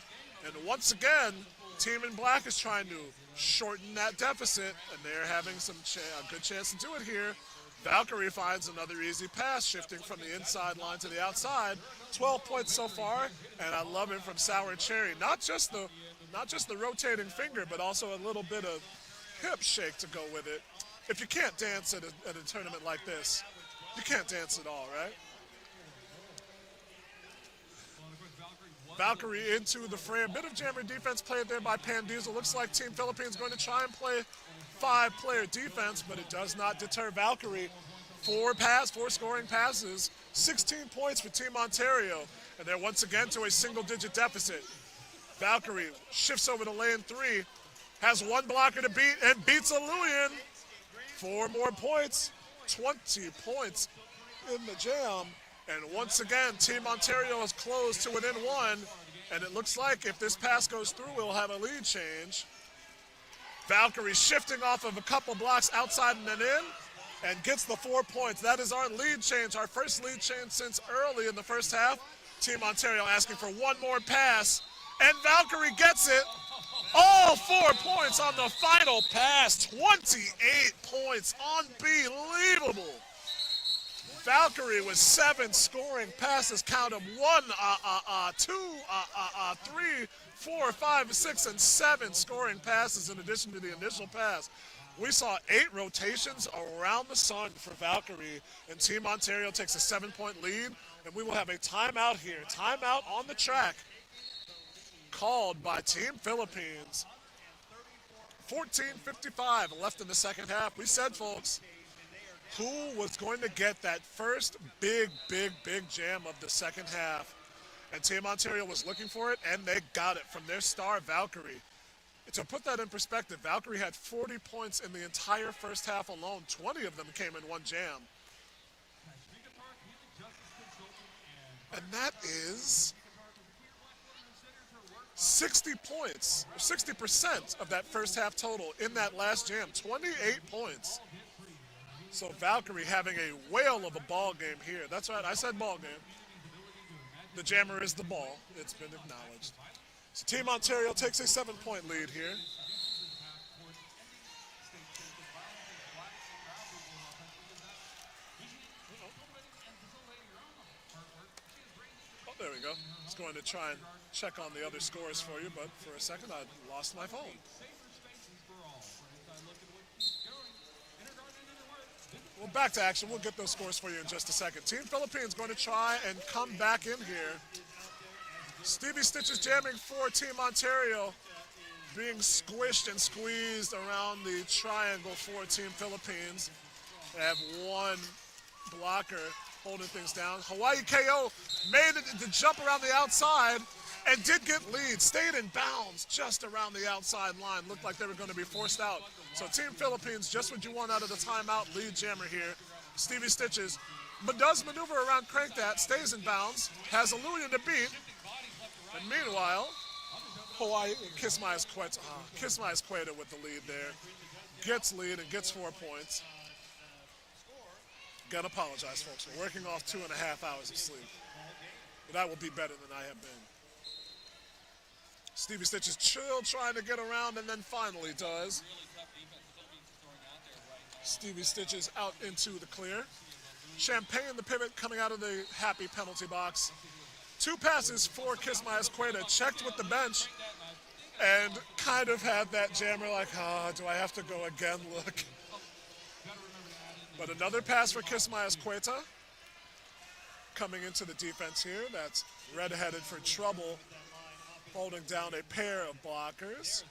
And once again, Team in Black is trying to shorten that deficit, and they're having a good chance to do it here. Valkyrie finds another easy pass, shifting from the inside line to the outside. 12 points so far, and I love it from Sour Cherry. Not just the rotating finger, but also a little bit of hip shake to go with it. If you can't dance at a tournament like this, you can't dance at all, right? Valkyrie into the fray. A bit of jammer defense played there by Pan Diesel. Looks like Team Philippines going to try and play 5-player defense, but it does not deter Valkyrie. 4 scoring passes, 16 points for Team Ontario, and they're once again to a single-digit deficit. Valkyrie shifts over to lane 3, has 1 blocker to beat, and beats Alulian. 4 more points, 20 points in the jam. And once again, Team Ontario has closed to within 1, and it looks like if this pass goes through, we'll have a lead change. Valkyrie shifting off of a couple blocks outside and then in, and gets the 4 points. That is our lead change, our first lead change since early in the first half. Team Ontario asking for 1 more pass, and Valkyrie gets it. All 4 points on the final pass. 28 points. Unbelievable. Valkyrie with 7 scoring passes. Count them. 1, 2, 3, 4, 5, 6, and 7 scoring passes in addition to the initial pass. We saw 8 rotations around the sun for Valkyrie, and Team Ontario takes a 7-point lead, and we will have a timeout here. Timeout on the track called by Team Philippines. 14:55 left in the second half. We said, folks, who was going to get that first big jam of the second half? And Team Ontario was looking for it, and they got it from their star, Valkyrie. To put that in perspective, Valkyrie had 40 points in the entire first half alone. 20 of them came in one jam. And that is 60 points, 60% of that first half total in that last jam. 28 points. So Valkyrie having a whale of a ball game here. That's right, I said ball game. The jammer is the ball. It's been acknowledged. So Team Ontario takes a 7-point lead here. Oh, there we go. I was going to try and check on the other scores for you, but for a second I lost my phone. Well, back to action. We'll get those scores for you in just a second. Team Philippines going to try and come back in here. Stevie Stitch is jamming for Team Ontario, being squished and squeezed around the triangle for Team Philippines. They have one blocker holding things down. Hawaii KO made it the jump around the outside and did get lead. Stayed in bounds just around the outside line. Looked like they were going to be forced out. So Team Philippines, just what you want out of the timeout, lead jammer here. Stevie Stitches, but does maneuver around Crank That, stays in bounds, has Illusion to beat. And meanwhile, Hawaii, Kismaya's Cueta with the lead there. Gets lead and gets 4 points. Gotta apologize, folks. We're working off 2.5 hours of sleep. But that will be better than I have been. Stevie Stitch is chill, trying to get around, and then finally does. Stevie Stitch is out into the clear. Champagne, the pivot, coming out of the happy penalty box. 2 passes for Kismaya's Cueta, checked with the bench, and kind of had that jammer like, do I have to go again look? But another pass for Kismaya's Cueta. Coming into the defense here, that's red-headed for trouble, holding down a pair of blockers.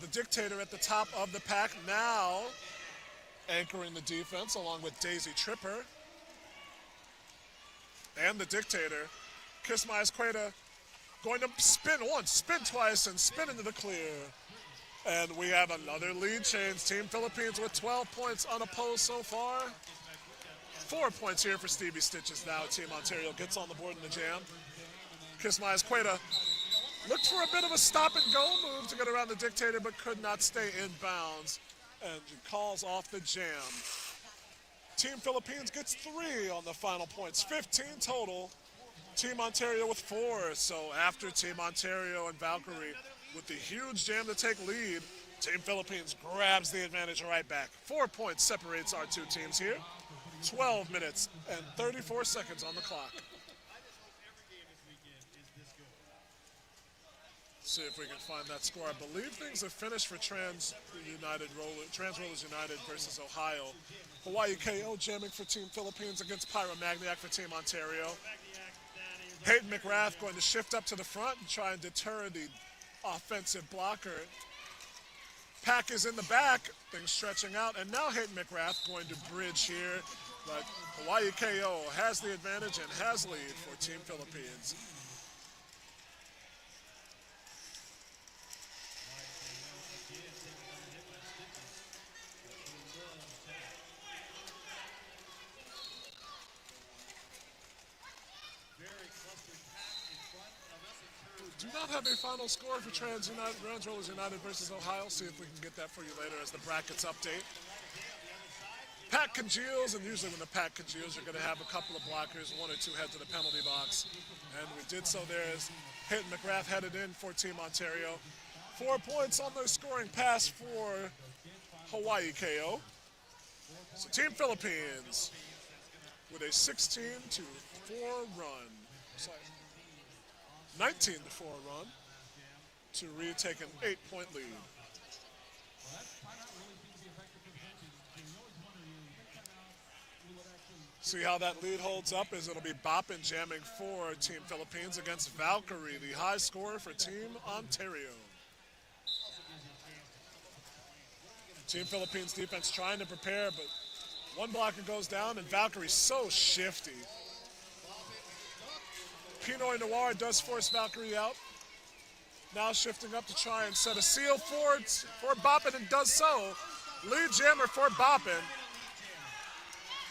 The Dictator at the top of the pack now anchoring the defense along with Daisy Tripper. And the Dictator, Kismaya's Cueta, going to spin once, spin twice, and spin into the clear. And we have another lead change. Team Philippines with 12 points unopposed so far. 4 points here for Stevie Stitches now. Team Ontario gets on the board in the jam. Kismaya's Cueta looked for a bit of a stop-and-go move to get around the Dictator, but could not stay in bounds, and calls off the jam. Team Philippines gets 3 on the final points, 15 total. Team Ontario with 4. So after Team Ontario and Valkyrie with the huge jam to take lead, Team Philippines grabs the advantage right back. 4 points separates our 2 teams here. 12 minutes and 34 seconds on the clock. See if we can find that score. I believe things have finished for Trans Rollers United versus Ohio. Hawaii KO jamming for Team Philippines against Pyromagniac for Team Ontario. Hayden McRath going to shift up to the front and try and deter the offensive blocker. Pack is in the back, things stretching out, and now Hayden McRath going to bridge here. But Hawaii KO has the advantage and has lead for Team Philippines. Do not have a final score for Trans Rollers United versus Ohio. See if we can get that for you later as the brackets update. Pack congeals, and usually when the pack congeals, you're going to have a couple of blockers, 1 or 2 head to the penalty box. And we did so there as Hayden McGrath headed in for Team Ontario. 4 points on the scoring pass for Hawaii KO. So Team Philippines with a 16-4 run. Sorry, 19-4 run to retake an 8-point lead. See how that lead holds up as it'll be bopping jamming for Team Philippines against Valkyrie, the high scorer for Team Ontario. Team Philippines defense trying to prepare, but one blocker goes down and Valkyrie's so shifty. Pinoy Noir does force Valkyrie out. Now shifting up to try and set a seal for Boppin and does so. Lead jammer for Boppin.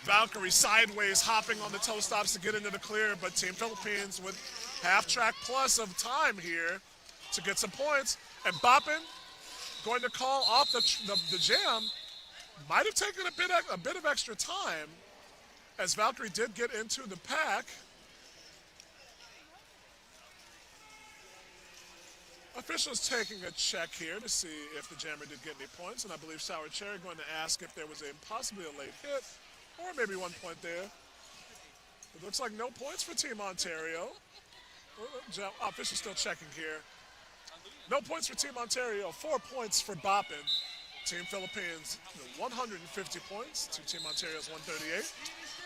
Valkyrie sideways hopping on the toe stops to get into the clear, but Team Philippines with half track plus of time here to get some points. And Boppin going to call off the jam. Might have taken a bit of extra time as Valkyrie did get into the pack. Officials taking a check here to see if the jammer did get any points, and I believe Sour Cherry going to ask if there was possibly a late hit, or maybe 1 point there. It looks like no points for Team Ontario. Officials still checking here. No points for Team Ontario, 4 points for Boppin. Team Philippines, 150 points to Team Ontario's 138.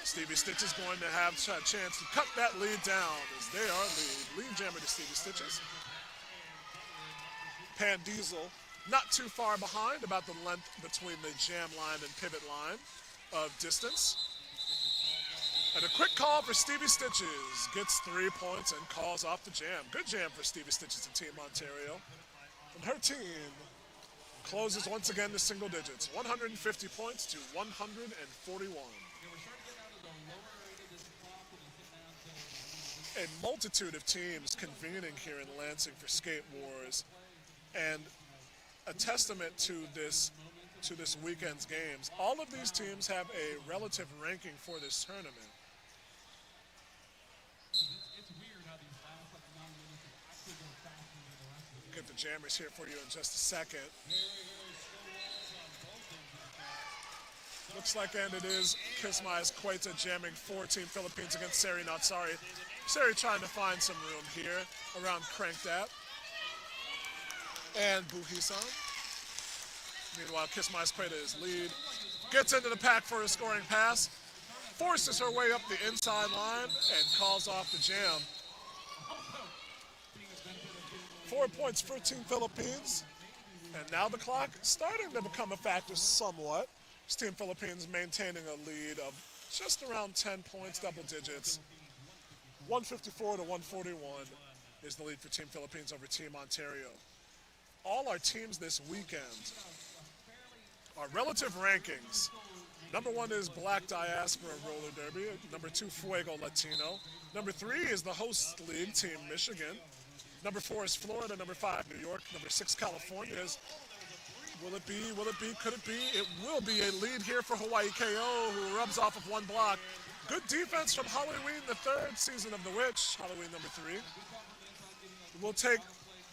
Stevie Stitches going to have a chance to cut that lead down as they are lead jammer to Stevie Stitches. Pan Diesel not too far behind, about the length between the jam line and pivot line of distance. And a quick call for Stevie Stitches. Gets 3 points and calls off the jam. Good jam for Stevie Stitches and Team Ontario. And her team closes once again to single digits. 150 points to 141. A multitude of teams convening here in Lansing for Skate Wars. And a testament to this weekend's games. All of these teams have a relative ranking for this tournament. Get the jammers here for you in just a second. Looks like, and it is Kismai's Queta jamming for Team Philippines against Seri Natsari. Seri trying to find some room here around Crankdat. And Buhisan. Meanwhile, Kismai's Queta is lead. Gets into the pack for a scoring pass. Forces her way up the inside line and calls off the jam. 4 points for Team Philippines. And now the clock starting to become a factor somewhat. Team Philippines maintaining a lead of just around 10 points, double digits. 154 to 141 is the lead for Team Philippines over Team Ontario. All our teams this weekend, our relative rankings. Number 1 is Black Diaspora Roller Derby. Number 2, Fuego Latino. Number 3 is the host league, Team Michigan. Number 4 is Florida. Number 5, New York. Number 6, California is. Will it be? Will it be? Could it be? It will be a lead here for Hawaii KO, who rubs off of one block. Good defense from Halloween, the 3rd season of the Witch. Halloween number 3. We'll take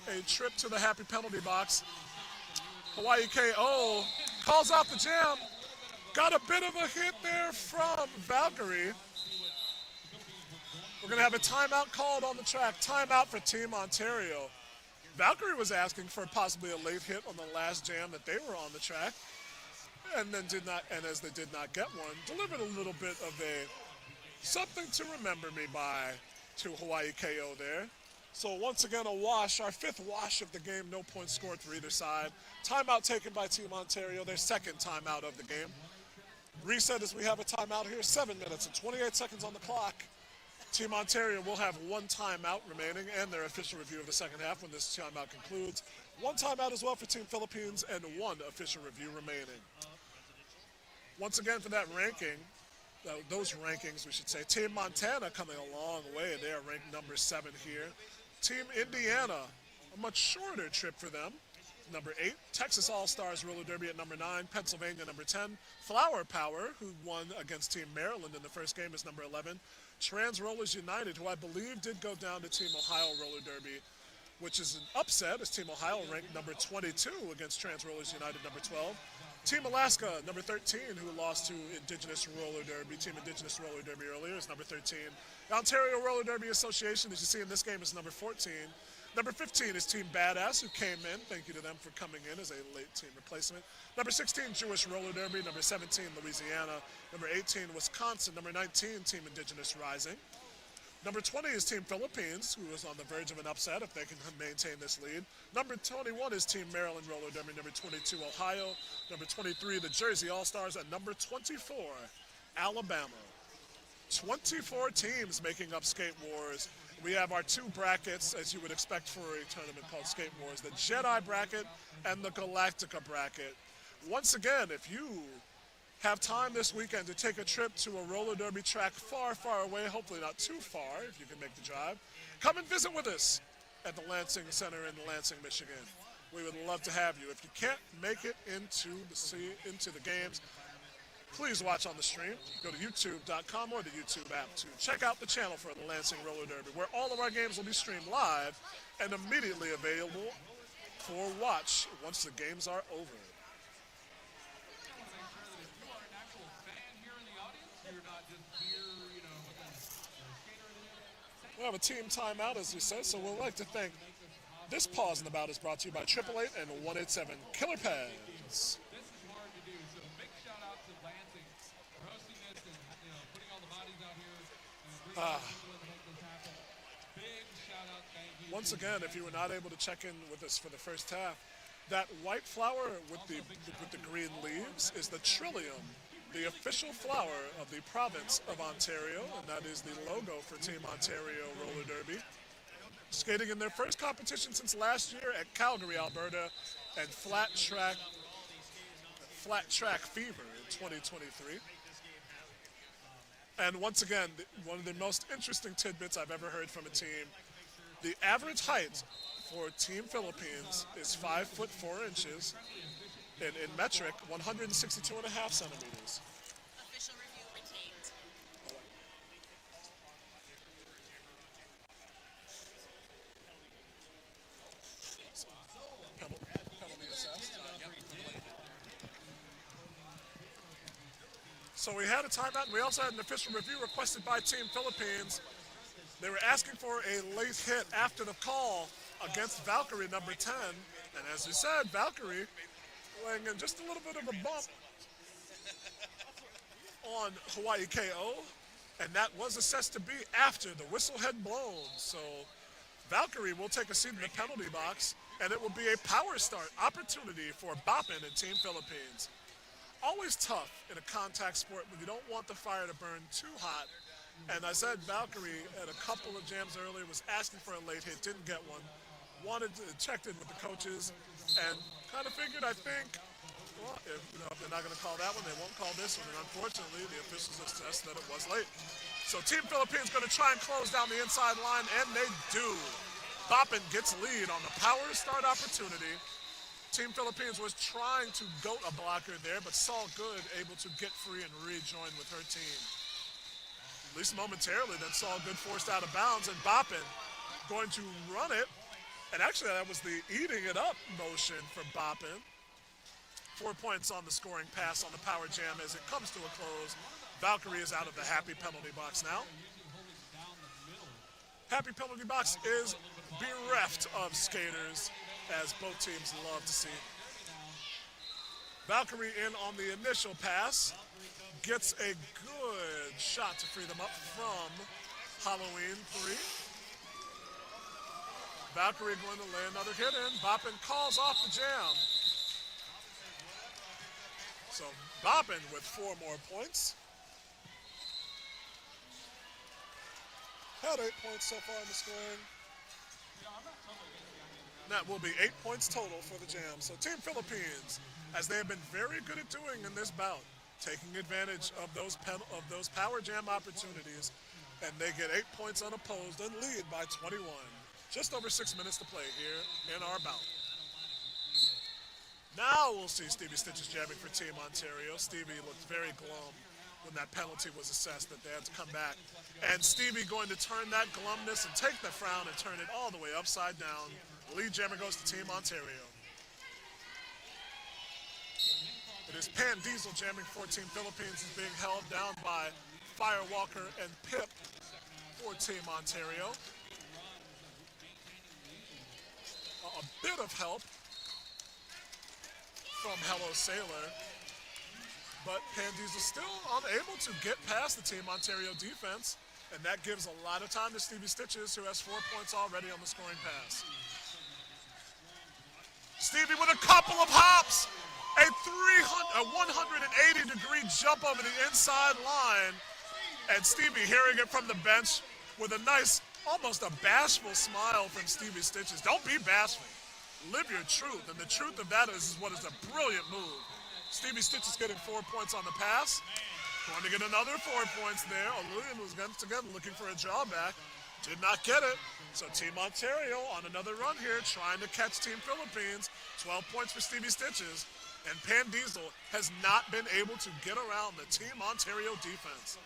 a trip to the happy penalty box. Hawaii KO calls out the jam. Got a bit of a hit there from Valkyrie. We're going to have a timeout called on the track. Timeout for Team Ontario. Valkyrie was asking for possibly a late hit on the last jam that they were on the track. And then as they did not get one, delivered a little bit of something to remember me by to Hawaii KO there. So once again, a wash, our 5th wash of the game, no points scored for either side. Timeout taken by Team Ontario, their 2nd timeout of the game. Reset as we have a timeout here, 7 minutes and 28 seconds on the clock. Team Ontario will have 1 timeout remaining and their official review of the second half when this timeout concludes. 1 timeout as well for Team Philippines and 1 official review remaining. Once again for that ranking, those rankings we should say, Team Montana coming a long way. They are ranked number 7 here. Team Indiana, a much shorter trip for them. Number 8, Texas All-Stars Roller Derby at number 9, Pennsylvania number 10, Flower Power, who won against Team Maryland in the first game, is number 11. Trans Rollers United, who I believe did go down to Team Ohio Roller Derby, which is an upset as Team Ohio ranked number 22 against Trans Rollers United number 12. Team Alaska, number 13, who lost to Indigenous Roller Derby, Team Indigenous Roller Derby earlier, is number 13. The Ontario Roller Derby Association, as you see in this game, is number 14. Number 15 is Team Badass, who came in. Thank you to them for coming in as a late team replacement. Number 16, Jewish Roller Derby. Number 17, Louisiana. Number 18, Wisconsin. Number 19, Team Indigenous Rising. Number 20 is Team Philippines, who is on the verge of an upset if they can maintain this lead. Number 21 is Team Maryland Roller Derby. Number 22, Ohio. Number 23, the Jersey All-Stars. And number 24, Alabama. 24 teams making up Skate Wars. We have our two brackets, as you would expect for a tournament called Skate Wars, the Jedi bracket and the Galactica bracket. Once again, if you have time this weekend to take a trip to a roller derby track far, far away, hopefully not too far if you can make the drive, come and visit with us at the Lansing Center in Lansing, Michigan. We would love to have you. If you can't make it into the games, please watch on the stream. Go to youtube.com or the YouTube app to check out the channel for the Lansing Roller Derby, where all of our games will be streamed live and immediately available for watch once the games are over. We have a team timeout, as we said, so we'd like to thank this pause in the bout is brought to you by 888 and 187 Killer Pads. Once again, if you were not able to check in with us for the first half, that white flower with the green leaves is the Trillium, the official flower of the province of Ontario, and that is the logo for Team Ontario Roller Derby. Skating in their first competition since last year at Calgary, Alberta, and Flat Track Fever in 2023. And once again, one of the most interesting tidbits I've ever heard from a team, the average height for Team Philippines is 5 foot 4 inches, in metric, 162.5 centimeters.
Official review retained.
Penalty assessed. So we had a timeout, and we also had an official review requested by Team Philippines. They were asking for a late hit after the call against Valkyrie number 10. And as we said, Valkyrie laying in just a little bit of a bump on Hawaii KO. And that was assessed to be after the whistle had blown. So Valkyrie will take a seat in the penalty box, and it will be a power start opportunity for Boppin and Team Philippines. Always tough in a contact sport when you don't want the fire to burn too hot. And I said Valkyrie at a couple of jams earlier was asking for a late hit, didn't get one. Checked in with the coaches and kind of figured, I think, well, if they're not going to call that one, they won't call this one. And unfortunately, the officials assessed that it was late. So Team Philippines going to try and close down the inside line, and they do. Boppin gets lead on the power start opportunity. Team Philippines was trying to goat a blocker there, but saw Good able to get free and rejoin with her team. At least momentarily, then saw Good forced out of bounds, and Boppin going to run it. And actually, that was the eating it up motion for Boppin. 4 points on the scoring pass on the power jam as it comes to a close. Valkyrie is out of the happy penalty box now. Happy penalty box is bereft of skaters, as both teams love to see. Valkyrie in on the initial pass, gets a good shot to free them up from Halloween 3. Valkyrie going to lay another hit in. Boppin calls off the jam. So Boppin with 4 more points. Had 8 points so far in the scoring. That will be 8 points total for the jam. So Team Philippines, as they have been very good at doing in this bout, taking advantage of those power jam opportunities, and they get 8 points unopposed and lead by 21. Just over 6 minutes to play here in our bout. Now we'll see Stevie Stitches jamming for Team Ontario. Stevie looked very glum when that penalty was assessed that they had to come back. And Stevie going to turn that glumness and take the frown and turn it all the way upside down. Lead jammer goes to Team Ontario. It is Pan Diesel jamming for Team Philippines, is being held down by Firewalker and Pip for Team Ontario. A bit of help from Hello Sailor, but Pan Diesel still unable to get past the Team Ontario defense, and that gives a lot of time to Stevie Stitches, who has 4 points already on the scoring pass. Stevie with a couple of hops, a 180-degree jump over the inside line, and Stevie hearing it from the bench with a nice, almost a bashful smile from Stevie Stitches. Don't be bashful. Live your truth, and the truth of that is what is a brilliant move. Stevie Stitches getting 4 points on the pass. Going to get another 4 points there. O'Lulian was once again looking for a drawback. Did not get it. So Team Ontario on another run here, trying to catch Team Philippines. 12 points for Stevie Stitches. And Pan Diesel has not been able to get around the Team Ontario defense.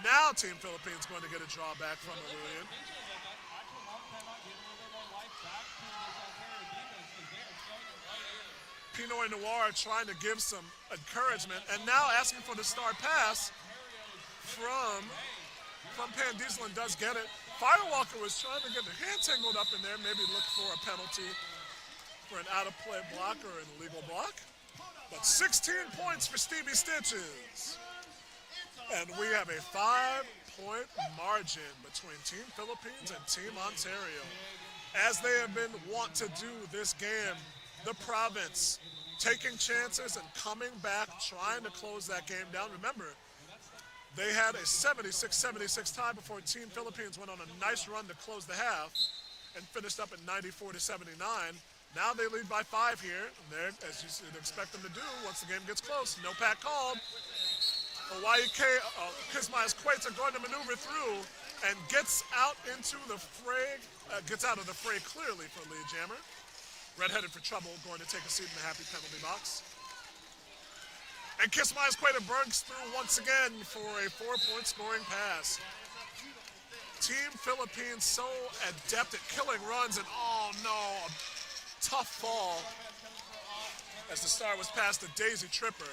Now Team Philippines going to get a drawback from O'Lulian. Pinoy Noir trying to give some encouragement, and now asking for the star pass from Pan Diesel, and does get it. Firewalker was trying to get the hand tangled up in there, maybe look for a penalty for an out-of-play block or an illegal block. But 16 points for Stevie Stitches. And we have a 5-point margin between Team Philippines and Team Ontario. As they have been wont to do this game, the province taking chances and coming back, trying to close that game down. Remember, they had a 76-76 tie before Team Philippines went on a nice run to close the half and finished up at 94-79. Now they lead by 5 here, and they're, as you would expect them to do once the game gets close. No pack called. Hawaii Kismaya's Quates are going to maneuver through and gets out into the fray, gets out of the fray clearly for lead jammer. Red-headed for trouble, going to take a seat in the happy penalty box. And Kismaya's Quaita burns through once again for a 4-point scoring pass. Team Philippines so adept at killing runs, and oh no, a tough fall as the star was passed to Daisy Tripper.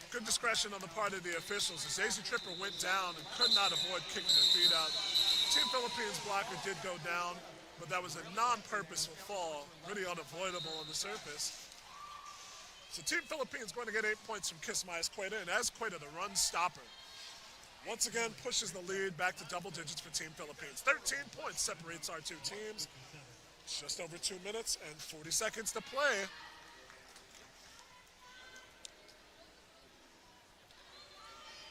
Good discretion on the part of the officials as Daisy Tripper went down and could not avoid kicking her feet out. Team Philippines blocker did go down, but that was a non-purposeful fall, really unavoidable on the surface. So Team Philippines going to get 8 points from Kismaya's Quaita, and as Quaita, the run stopper, once again pushes the lead back to double digits for Team Philippines. 13 points separates our two teams. Just over 2 minutes and 40 seconds to play.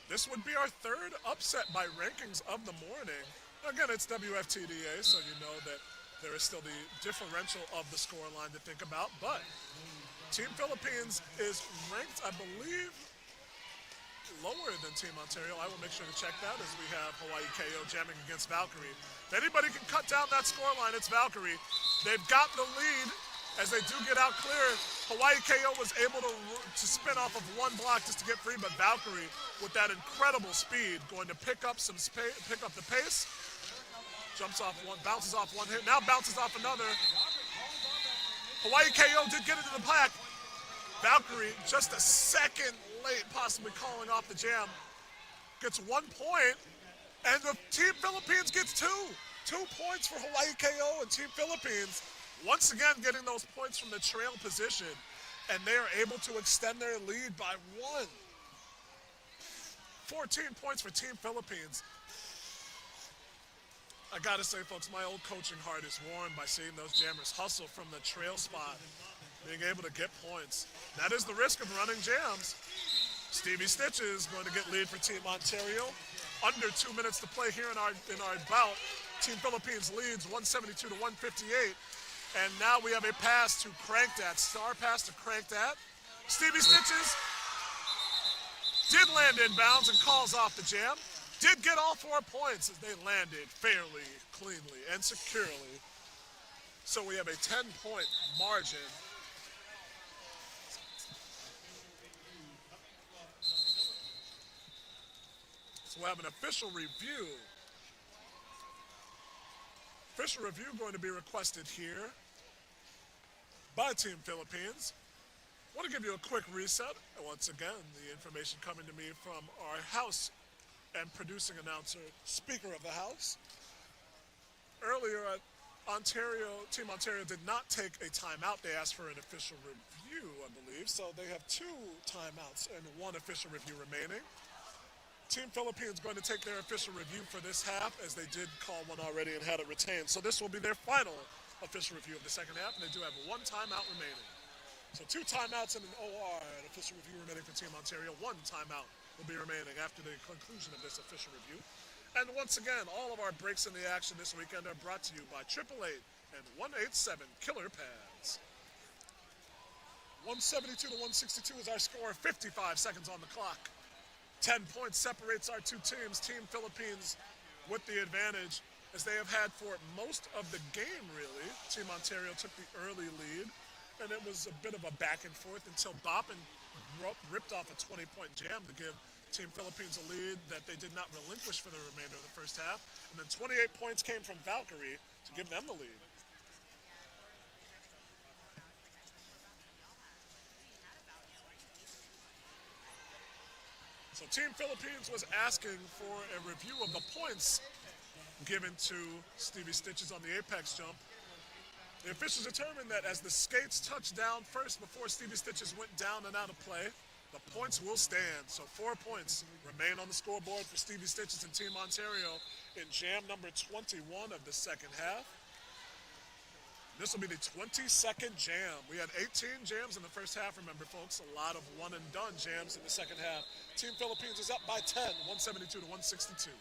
This would be our third upset by rankings of the morning. Again, it's WFTDA, so you know that there is still the differential of the scoreline to think about, but Team Philippines is ranked, I believe, lower than Team Ontario. I will make sure to check that as we have Hawaii KO jamming against Valkyrie. If anybody can cut down that scoreline, it's Valkyrie. They've got the lead as they do get out clear. Hawaii KO was able to spin off of one block just to get free, but Valkyrie, with that incredible speed, going to pick up the pace. Jumps off one, bounces off one hit, now bounces off another. Hawaii KO did get into the pack. Valkyrie, just a second late, possibly calling off the jam. Gets 1 point, and the Team Philippines gets 2. 2 points for Hawaii KO and Team Philippines. Once again, getting those points from the trail position, and they are able to extend their lead by 1. 14 points for Team Philippines. I gotta say, folks, my old coaching heart is warmed by seeing those jammers hustle from the trail spot, being able to get points. That is the risk of running jams. Stevie Stitches going to get lead for Team Ontario. Under 2 minutes to play here in our bout. Team Philippines leads 172 to 158. And now we have a pass to Crankdat. Star pass to Crankdat. Stevie Stitches did land inbounds and calls off the jam. Did get all 4 points as they landed fairly, cleanly, and securely. So we have a 10-point margin. we'll have an official review. Official review going to be requested here by Team Philippines. I want to give you a quick reset. And once again, the information coming to me from our house and producing announcer, Speaker of the House. Earlier, Team Ontario did not take a timeout. They asked for an official review, I believe. So they have 2 timeouts and 1 official review remaining. Team Philippines going to take their official review for this half, as they did call one already and had it retained. So this will be their final official review of the second half, and they do have 1 timeout remaining. So 2 timeouts and an OR, an official review remaining for Team Ontario. 1 timeout will be remaining after the conclusion of this official review. And once again, all of our breaks in the action this weekend are brought to you by 888 and 187 Killer Pads. 172 to 162 is our score. 55 seconds on the clock. 10 points separates our 2 teams. Team Philippines with the advantage, as they have had for most of the game, really. Team Ontario took the early lead, and it was a bit of a back and forth until Boppin ripped off a 20-point jam to give Team Philippines a lead that they did not relinquish for the remainder of the first half. And then 28 points came from Valkyrie to give them the lead. So Team Philippines was asking for a review of the points given to Stevie Stitches on the apex jump. The officials determined that as the skates touched down first before Stevie Stitches went down and out of play, the points will stand. So 4 points remain on the scoreboard for Stevie Stitches and Team Ontario in jam number 21 of the second half. This will be the 22nd jam. We had 18 jams in the first half, remember, folks. A lot of one-and-done jams in the second half. Team Philippines is up by 10, 172 to 162.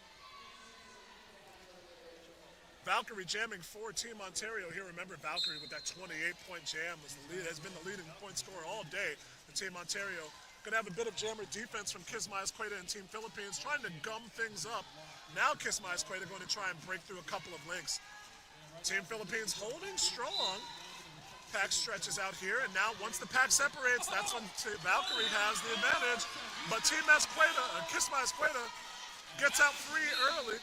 Valkyrie jamming for Team Ontario here. Remember, Valkyrie with that 28-point jam has been the leading point scorer all day for Team Ontario. Going to have a bit of jammer defense from Kismai Esqueda and Team Philippines, trying to gum things up. Now Kismai Esqueda going to try and break through a couple of links. Team Philippines holding strong. Pack stretches out here, and now once the pack separates, that's when Valkyrie has the advantage. But Team Esqueda, Kismai Esqueda, gets out free early.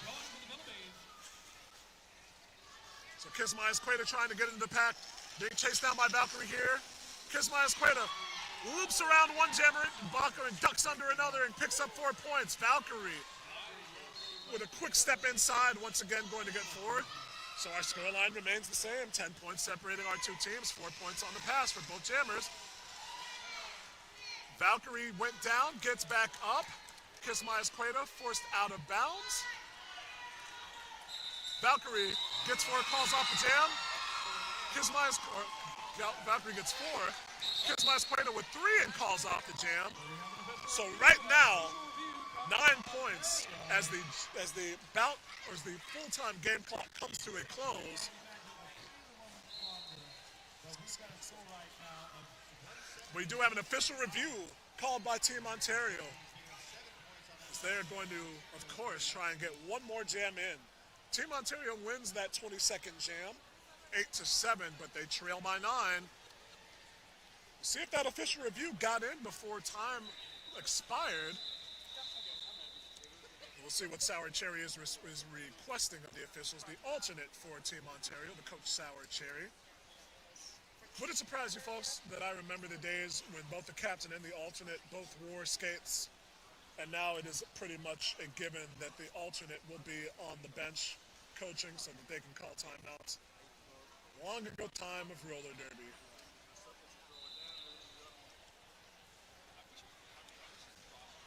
So Kismai Esqueda trying to get into the pack, being chased down by Valkyrie here. Kismai Esqueda loops around one jammer, and ducks under another and picks up 4 points. Valkyrie with a quick step inside, once again going to get forward. So our scoreline remains the same, 10 points separating our 2 teams, 4 points on the pass for both jammers. Valkyrie went down, gets back up. Kismai Esqueda forced out of bounds. Valkyrie gets 4, calls off the jam. Valkyrie gets 4. Kismai Esqueda with 3 and calls off the jam. So right now, 9 points as the full-time game clock comes to a close. We do have an official review called by Team Ontario, as they're going to, of course, try and get 1 more jam in. Team Ontario wins that 22nd jam, 8-7, but they trail by 9. See if that official review got in before time expired. We'll see what Sour Cherry is requesting of the officials, the alternate for Team Ontario, the coach Sour Cherry. Would it surprise you folks that I remember the days when both the captain and the alternate both wore skates, and now it is pretty much a given that the alternate will be on the bench coaching so that they can call timeouts. Long ago time of roller derby.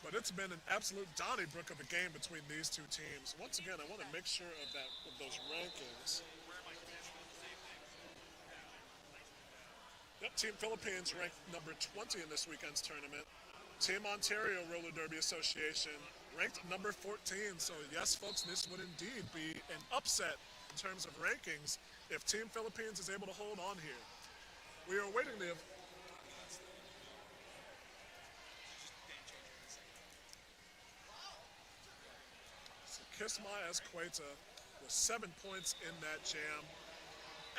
But it's been an absolute Donnybrook of a game between these 2 teams. Once again, I want to make sure of those rankings. Yep, Team Philippines ranked number 20 in this weekend's tournament. Team Ontario Roller Derby Association ranked number 14. So yes, folks, this would indeed be an upset in terms of rankings if Team Philippines is able to hold on here. We are awaiting the Kismai Esqueda with 7 points in that jam.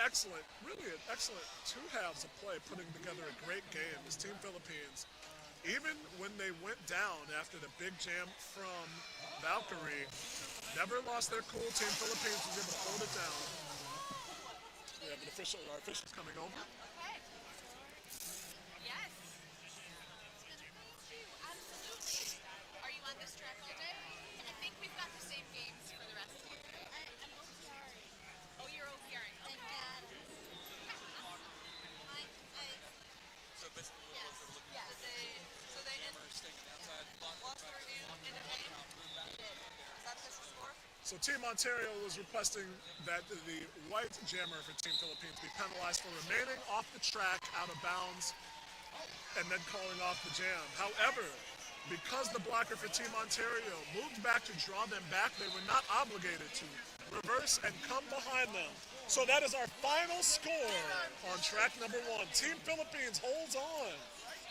Excellent, really an excellent 2 halves of play, putting together a great game as Team Philippines even when they went down after the big jam from Valkyrie, never lost their cool. Team Philippines was able to hold it down. We have our officials coming over.
Okay. Yes. Absolutely. Are you on this track all day? I think we've got the same games for the rest of the year. I'm OCRing. Oh, you're OCRing. Okay.
So basically, what
Yes.
was it looking
Yes. So they lost the review in the game. Is that official score?
So Team Ontario was requesting that the white jammer for Team Philippines be penalized for remaining off the track out of bounds and then calling off the jam. However, because the blocker for Team Ontario moved back to draw them back, they were not obligated to reverse and come behind them. So that is our final score on track number 1. Team Philippines holds on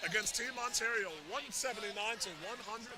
against Team Ontario, 179 to 100.